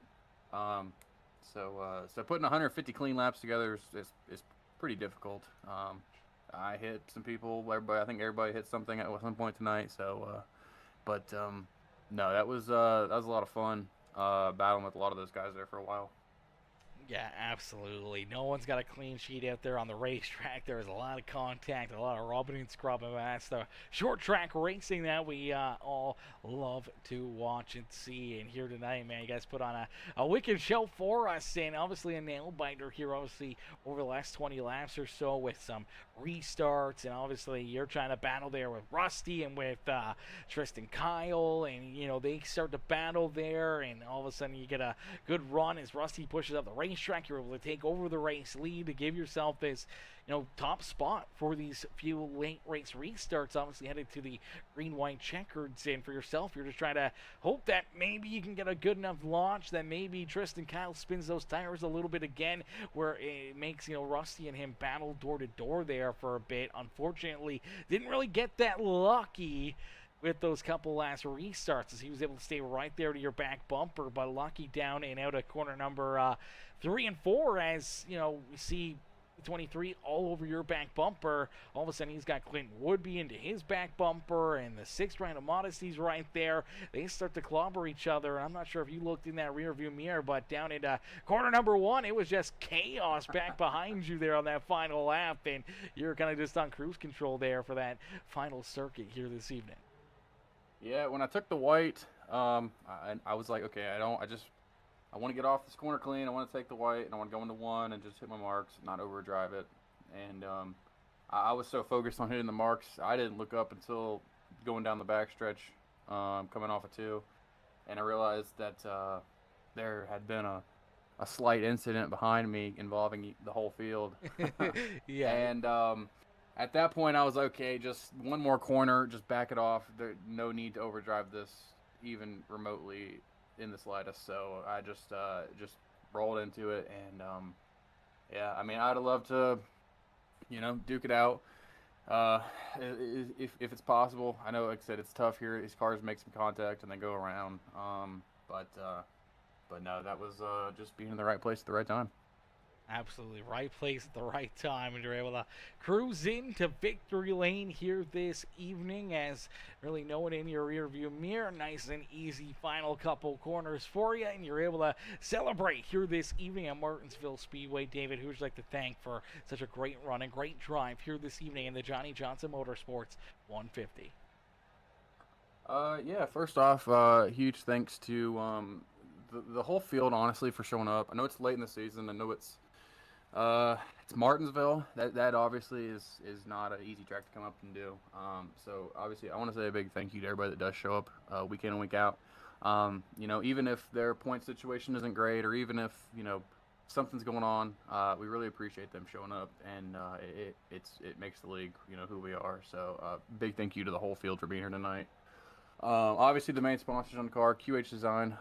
So putting 150 clean laps together is pretty difficult. I hit some people. I think everybody hit something at some point tonight. So, no, that was a lot of fun battling with a lot of those guys there for a while. Yeah, absolutely. No one's got a clean sheet out there on the racetrack. There is a lot of contact, a lot of rubbing and scrubbing. That's the short track racing that we all love to watch and see. And here tonight, man, you guys put on a wicked show for us. And obviously a nail biter here, obviously, over the last 20 laps or so with some restarts. And obviously you're trying to battle there with Rusty and with Tristan Kyle. And, you know, they start to battle there. And all of a sudden you get a good run as Rusty pushes up the racetrack. You're able to take over the race lead to give yourself this, you know, top spot for these few late race restarts. Obviously headed to the green-white checkers, and for yourself, you're just trying to hope that maybe you can get a good enough launch that maybe Tristan Kyle spins those tires a little bit again, where it makes, you know, Rusty and him battle door to door there for a bit. Unfortunately, didn't really get that lucky with those couple last restarts, as he was able to stay right there to your back bumper, but lucky down and out of corner number 3 and 4, as, you know, we see 23 all over your back bumper. All of a sudden he's got Clinton Woodby into his back bumper, and the 6th round of Modesty's right there. They start to clobber each other. I'm not sure if you looked in that rear view mirror, but down in corner number 1, it was just chaos back behind you there on that final lap, and you're kind of just on cruise control there for that final circuit here this evening. Yeah, when I took the white, I was like, okay, I want to get off this corner clean. I want to take the white, and I want to go into 1 and just hit my marks, not overdrive it. And I was so focused on hitting the marks, I didn't look up until going down the backstretch, coming off of 2, and I realized that there had been a slight incident behind me involving the whole field. Yeah. And at that point, I was okay. Just one more corner, just back it off. There, no need to overdrive this even remotely in the slightest. So I just rolled into it, and yeah, I mean, I'd have loved to, you know, duke it out if it's possible. I know, like I said, it's tough here. These cars make some contact and they go around. But no, that was just being in the right place at the right time. Absolutely right place at the right time, and you're able to cruise into victory lane here this evening, as really no one in your rear view mirror. Nice and easy final couple corners for you, and you're able to celebrate here this evening at Martinsville Speedway. David, who would you like to thank for such a great run and great drive here this evening in the Johnny Johnson Motorsports 150? Yeah, first off, huge thanks to the whole field, honestly, for showing up. I know it's late in the season. I know it's Martinsville. That obviously is not an easy track to come up and do. So obviously I want to say a big thank you to everybody that does show up week in and week out. You know, even if their point situation isn't great, or even if, you know, something's going on, we really appreciate them showing up, and it makes the league, you know, who we are. So big thank you to the whole field for being here tonight. Obviously the main sponsors on the car, QH Design,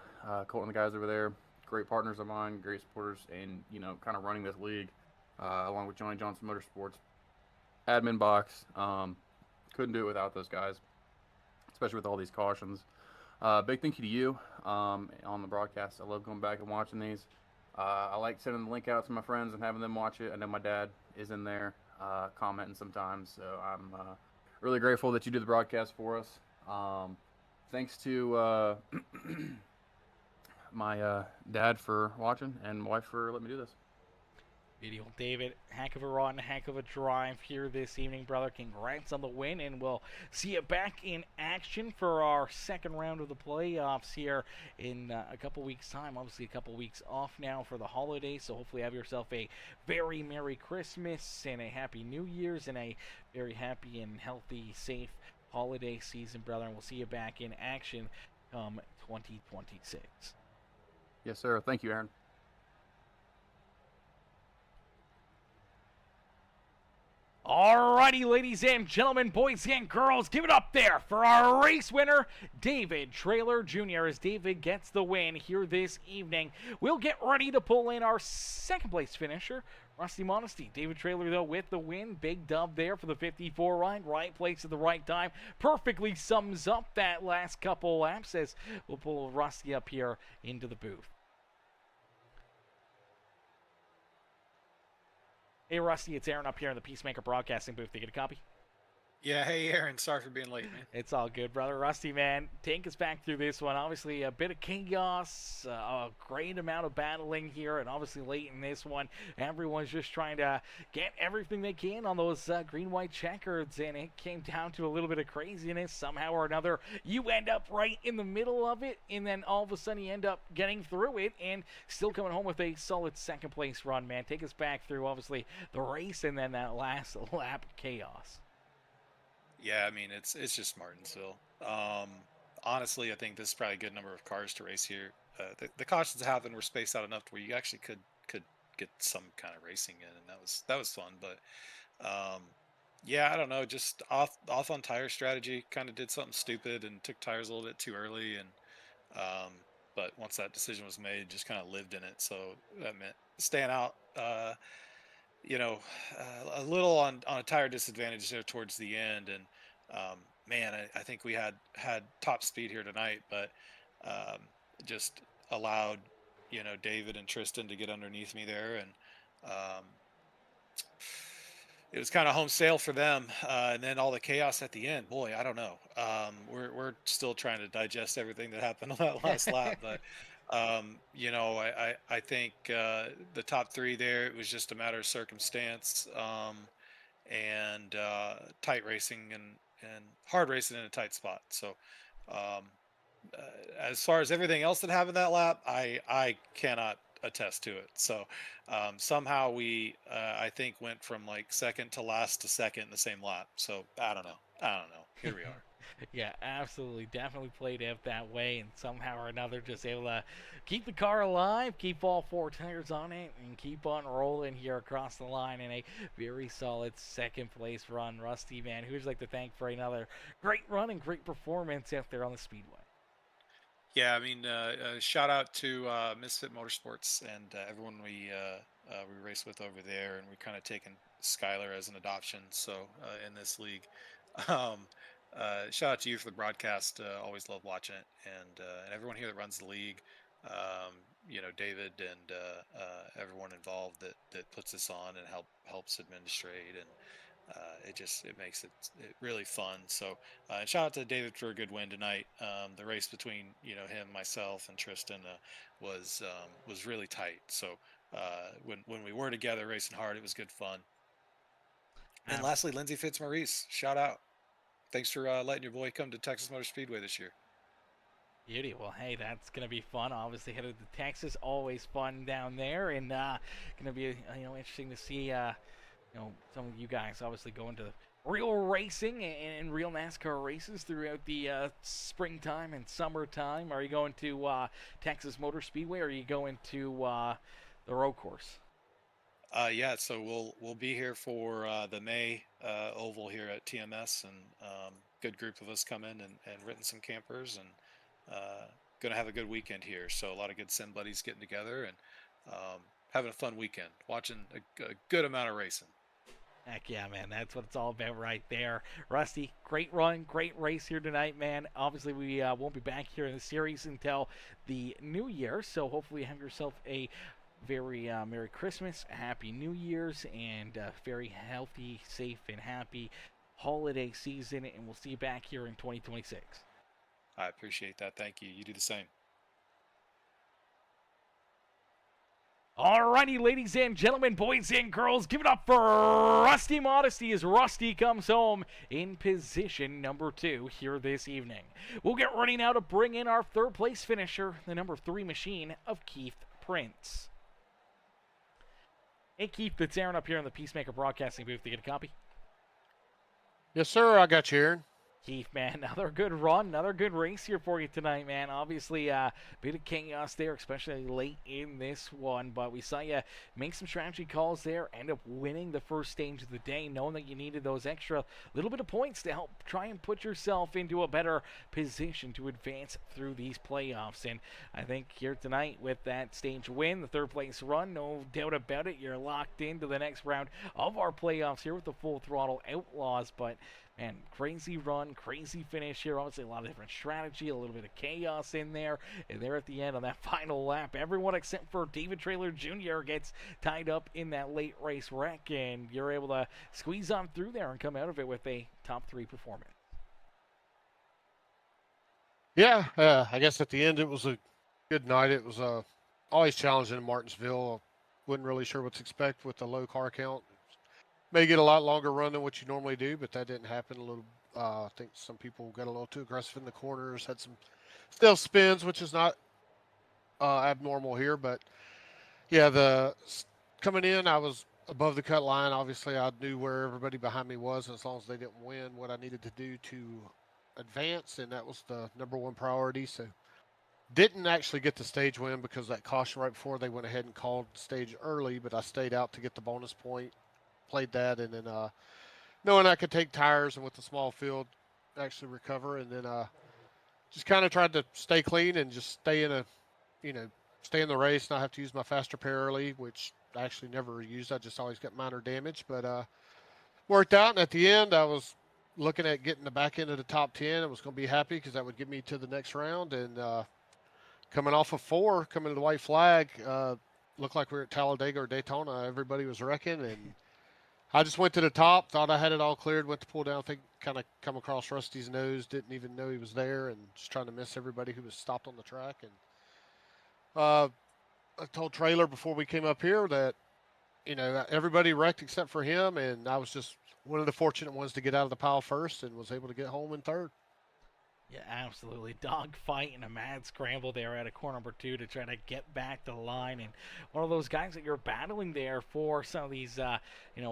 Colton and the guys over there. Great partners of mine, great supporters, and, you know, kind of running this league, along with Johnny Johnson Motorsports. Admin box, couldn't do it without those guys, especially with all these cautions. Big thank you to you on the broadcast. I love going back and watching these. I like sending the link out to my friends and having them watch it. I know my dad is in there commenting sometimes, so I'm really grateful that you do the broadcast for us. Thanks to my dad for watching, and my wife for letting me do this. Video, David, heck of a run, heck of a drive here this evening, brother. Congrats on the win, and we'll see you back in action for our second round of the playoffs here in a couple weeks' time. Obviously, a couple weeks off now for the holidays, so hopefully have yourself a very Merry Christmas and a Happy New Year's and a very happy and healthy, safe holiday season, brother, and we'll see you back in action come 2026. Yes, sir. Thank you, Aaron. Alrighty, ladies and gentlemen, boys and girls, give it up there for our race winner, David Traylor Jr., as David gets the win here this evening. We'll get ready to pull in our second place finisher, Rusty Modesty. David Traylor, though, with the win. Big dub there for the 54 ride. Right place at the right time. Perfectly sums up that last couple laps, as we'll pull Rusty up here into the booth. Hey, Rusty, it's Aaron up here in the Peacemaker Broadcasting booth. Did you get a copy? Yeah, hey Aaron, sorry for being late, man. It's all good, brother. Rusty, man, take us back through this one. Obviously, a bit of chaos, a great amount of battling here, and obviously late in this one, everyone's just trying to get everything they can on those green-white checkers, and it came down to a little bit of craziness. Somehow or another, you end up right in the middle of it, and then all of a sudden you end up getting through it and still coming home with a solid second-place run, man. Take us back through, obviously, the race and then that last lap chaos. Yeah, I mean it's just Martinsville. Honestly, I think this is probably a good number of cars to race here. The cautions that happened were spaced out enough to where you actually could get some kind of racing in, and that was fun. But yeah, I don't know, just off on tire strategy. Kind of did something stupid and took tires a little bit too early, and um, but once that decision was made, just kind of lived in it. So that meant staying out. You know, a little on a tire disadvantage there towards the end. And man, I think we had top speed here tonight, but um, just allowed David and Tristan to get underneath me there, and um, it was kind of home sale for them. And then all the chaos at the end. Boy, I don't know. We're still trying to digest everything that happened on that last lap, but I think the top three there, it was just a matter of circumstance, and tight racing and hard racing in a tight spot. So um, uh, as far as everything else that happened that lap, I cannot attest to it. So somehow we I think went from like second to last to second in the same lap. So I don't know. Here we are. Yeah, absolutely. Definitely played out that way, and somehow or another just able to keep the car alive, keep all four tires on it, and keep on rolling here across the line in a very solid second place run. Rusty, man, who'd you like to thank for another great run and great performance out there on the Speedway? Yeah, I mean, shout out to Misfit Motorsports and everyone we race with over there, and we kind of taken Skylar as an adoption. So in this league, um, shout out to you for the broadcast. Always love watching it, and everyone here that runs the league. David and everyone involved that puts this on and helps administrate, and it makes it really fun. So and shout out to David for a good win tonight. The race between him, myself, and Tristan was really tight. So when we were together racing hard, it was good fun. And lastly, Lindsay Fitzmaurice, shout out. Thanks for letting your boy come to Texas Motor Speedway this year. Beauty. Well, hey, that's gonna be fun. Obviously, headed to Texas, always fun down there, and gonna be interesting to see some of you guys obviously going to real racing and real NASCAR races throughout the springtime and summertime. Are you going to Texas Motor Speedway, or are you going to the road course? Yeah, so we'll be here for the May oval here at TMS, and good group of us come in and renting some campers, and gonna have a good weekend here. So a lot of good sim buddies getting together and having a fun weekend, watching a good amount of racing. Heck yeah, man. That's what it's all about right there. Rusty, great run, great race here tonight, man. Obviously, we won't be back here in the series until the new year, so hopefully you have yourself a very Merry Christmas, a Happy New Year's, and very healthy, safe, and happy holiday season, and we'll see you back here in 2026. I appreciate that. Thank you. You do the same. Alrighty, ladies and gentlemen, boys and girls, give it up for Rusty Modesty as Rusty comes home in position number 2 here this evening. We'll get ready now to bring in our third place finisher, the number 3 machine of Keith Prince. Hey Keith, it's Aaron up here in the Peacemaker Broadcasting booth to get a copy. Yes, sir. I got you, Aaron. Keith, man, another good run, another good race here for you tonight, man. Obviously, a bit of chaos there, especially late in this one, but we saw you make some strategy calls there, end up winning the first stage of the day, knowing that you needed those extra little bit of points to help try and put yourself into a better position to advance through these playoffs. And I think here tonight with that stage win, the third place run, no doubt about it, you're locked into the next round of our playoffs here with the Full Throttle Outlaws. But And crazy run, crazy finish here. Obviously, a lot of different strategy, a little bit of chaos in there. And there at the end on that final lap, everyone except for David Traylor Jr. gets tied up in that late race wreck. And you're able to squeeze on through there and come out of it with a top 3 performance. Yeah, I guess at the end it was a good night. It was always challenging in Martinsville. Wasn't really sure what to expect with the low car count. May get a lot longer run than what you normally do, but that didn't happen. I think some people got a little too aggressive in the corners, had some stealth spins, which is not abnormal here. But yeah, coming in, I was above the cut line. Obviously, I knew where everybody behind me was, and as long as they didn't win, what I needed to do to advance, and that was the number one priority. So didn't actually get the stage win because that caution right before they went ahead and called the stage early, but I stayed out to get the bonus point. Played that, and then knowing I could take tires and with the small field actually recover, and then just kind of tried to stay clean and just stay in stay in the race, not have to use my faster pair early, which I actually never used. I just always got minor damage, but worked out. And at the end, I was looking at getting the back end of the top 10. I was going to be happy because that would get me to the next round. And coming off of 4, coming to the white flag, looked like we were at Talladega or Daytona. Everybody was wrecking, and I just went to the top, thought I had it all cleared, went to pull down, I think kind of come across Rusty's nose, didn't even know he was there, and just trying to miss everybody who was stopped on the track. And I told Trailer before we came up here that, everybody wrecked except for him, and I was just one of the fortunate ones to get out of the pile first and was able to get home in third. Yeah, absolutely. Dogfight and a mad scramble there at a corner number 2 to try to get back to the line. And one of those guys that you're battling there for some of these,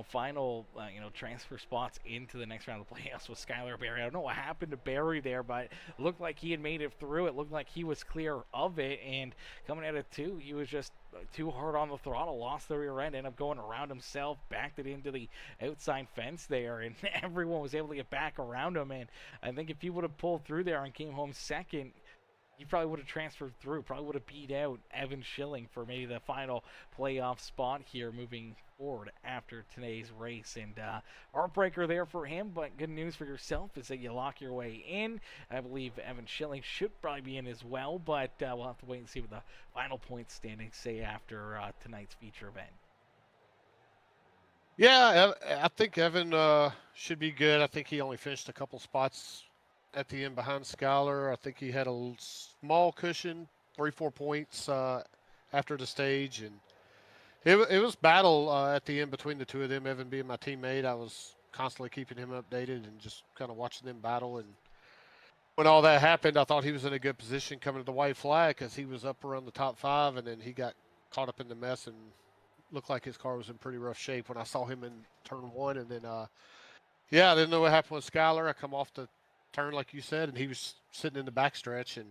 final, transfer spots into the next round of the playoffs with Skylar Berry. I don't know what happened to Berry there, but it looked like he had made it through. It looked like he was clear of it. And coming at it, too, he was just too hard on the throttle, lost the rear end, ended up going around himself, backed it into the outside fence there, and everyone was able to get back around him. And I think if he would have pulled through there and came home second, he probably would have transferred through, probably would have beat out Evan Schilling for maybe the final playoff spot here moving forward after today's race. And heartbreaker there for him, but good news for yourself is that you lock your way in. I believe Evan Schilling should probably be in as well, but we'll have to wait and see what the final point standings say after tonight's feature event. Yeah, I think Evan should be good. I think he only finished a couple spots at the end behind Skylar. I think he had a small cushion, 3-4 points after the stage, and it was battle at the end between the two of them. Evan being my teammate, I was constantly keeping him updated and just kind of watching them battle. And when all that happened, I thought he was in a good position coming to the white flag because he was up around the top 5, and then he got caught up in the mess and looked like his car was in pretty rough shape when I saw him in turn 1. And then, I didn't know what happened with Skylar. I come off the turn, like you said, and he was sitting in the backstretch, and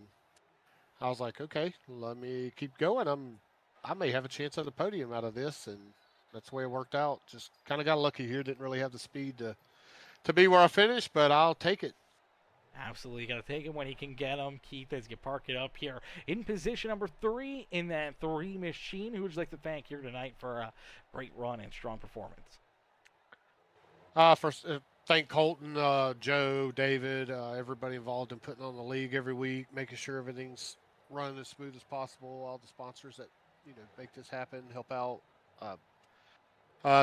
I was like, okay, let me keep going. I may have a chance at the podium out of this, and that's the way it worked out. Just kind of got lucky here. Didn't really have the speed to be where I finished, but I'll take it. Absolutely, got to take him when he can get him. Keith, as you park it up here in position number 3 in that 3 machine. Who would you like to thank here tonight for a great run and strong performance? First, thank Colton, Joe, David, everybody involved in putting on the league every week, making sure everything's running as smooth as possible. All the sponsors that make this happen, help out.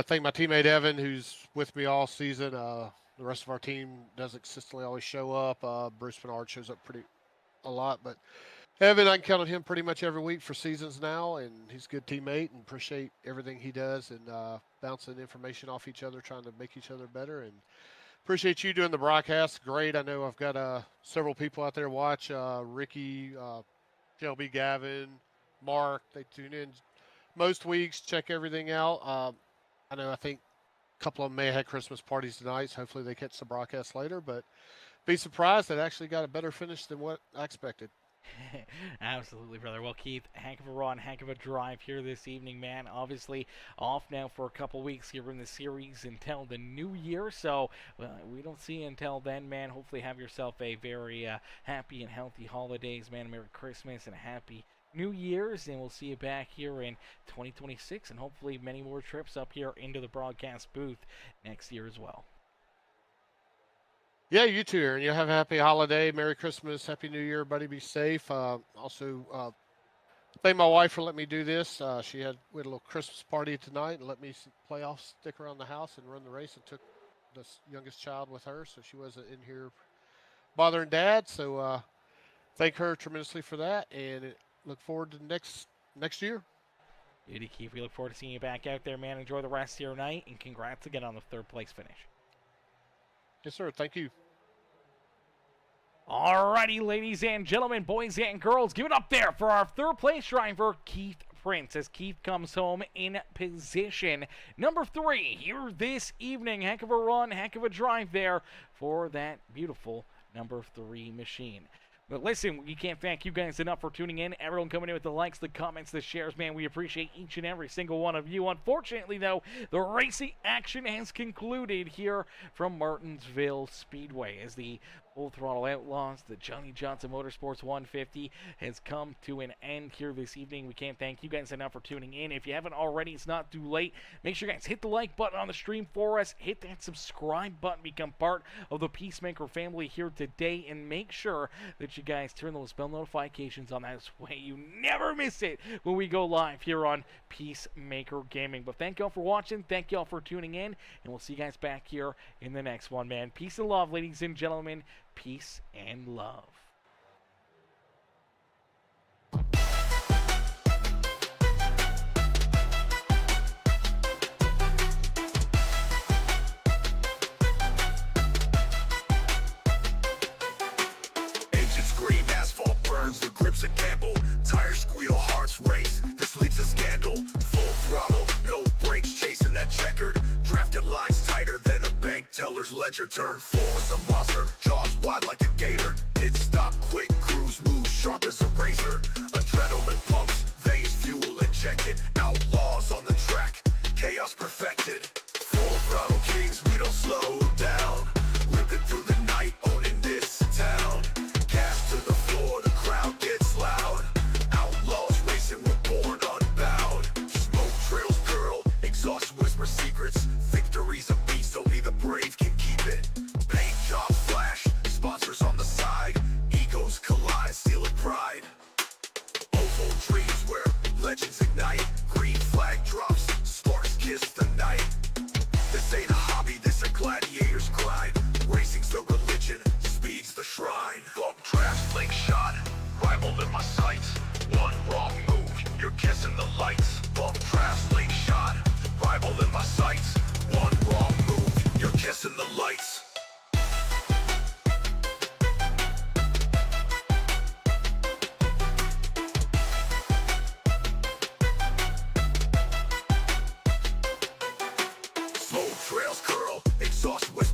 Thank my teammate Evan, who's with me all season. The rest of our team doesn't consistently always show up. Bruce Bernard shows up a lot, but Evan, I can count on him pretty much every week for seasons now, and he's a good teammate and appreciate everything he does and bouncing information off each other, trying to make each other better. And appreciate you doing the broadcast. Great. I know I've got several people out there watch. Ricky, Shelby, Gavin, Mark, they tune in most weeks, check everything out. I think a couple of them may have had Christmas parties tonight, so hopefully they catch the broadcast later, but be surprised that actually got a better finish than what I expected. Absolutely, brother. Well, Keith, heck of a run, heck of a drive here this evening, man. Obviously, off now for a couple weeks here in the series until the new year, so we don't see you until then, man. Hopefully have yourself a very happy and healthy holidays, man. Merry Christmas and a happy New Year's, and we'll see you back here in 2026 and hopefully many more trips up here into the broadcast booth next year as well. Yeah, you too, Aaron. You have a happy holiday, Merry Christmas, Happy New Year, everybody. Be safe. Also, thank my wife for letting me do this. We had a little Christmas party tonight and let me play off, stick around the house and run the race, and took the youngest child with her, so she wasn't in here bothering Dad. So thank her tremendously for that, and look forward to next year. Beauty, Keith. We look forward to seeing you back out there, man. Enjoy the rest of your night, and congrats again on the third place finish. Yes, sir. Thank you. Alrighty, ladies and gentlemen, boys and girls, give it up there for our third place driver, Keith Prince, as Keith comes home in position number 3 here this evening. Heck of a run, heck of a drive there for that beautiful number 3 machine. But listen, we can't thank you guys enough for tuning in. Everyone coming in with the likes, the comments, the shares, man. We appreciate each and every single one of you. Unfortunately, though, the racing action has concluded here from Martinsville Speedway as the Full Throttle Outlaws, the Johnny Johnson Motorsports 150 has come to an end here this evening. We can't thank you guys enough for tuning in. If you haven't already, it's not too late. Make sure you guys hit the like button on the stream for us. Hit that subscribe button. Become part of the Peacemaker family here today. And make sure that you guys turn those bell notifications on. That way you never miss it when we go live here on Peacemaker Gaming. But thank y'all for watching. Thank y'all for tuning in. And we'll see you guys back here in the next one, man. Peace and love, ladies and gentlemen. Peace and love. Engine scream, asphalt burns, the grips a gamble. Tires squeal, hearts race, this leads to scandal. Full throttle, no brakes, chasing that checkered. Drafted lines tighter than a bank teller's ledger. Turn 4 is a monster, jaws wide like a gator. Pit stop, quick cruise, move sharp as a razor. Adrenaline pumps, veins fuel injected. Outlaws on the track, chaos perfected. Full throttle kings, we don't slow down. Ripping through the night, owning this town. Gas to the floor, the crowd gets loud. Outlaws racing, we're born unbound. Smoke trails, girl, exhaust whisper secrets. Victory's a beast, only the brave can keep it. Paint job flash, sponsors on the side. Egos collide, stealing pride. Oval dreams where legends ignite. Green flag drops, sparks kiss the night. This ain't a hobby, this a gladiator's grind. Racing's the religion, speed's the shrine. Bump trash, link shot, rival in my sights. One wrong move, you're kissing the lights. Bump trash, link shot, rival in my sights. One wrong move, you're kissing the lights. Smoke trails curl, exhaust with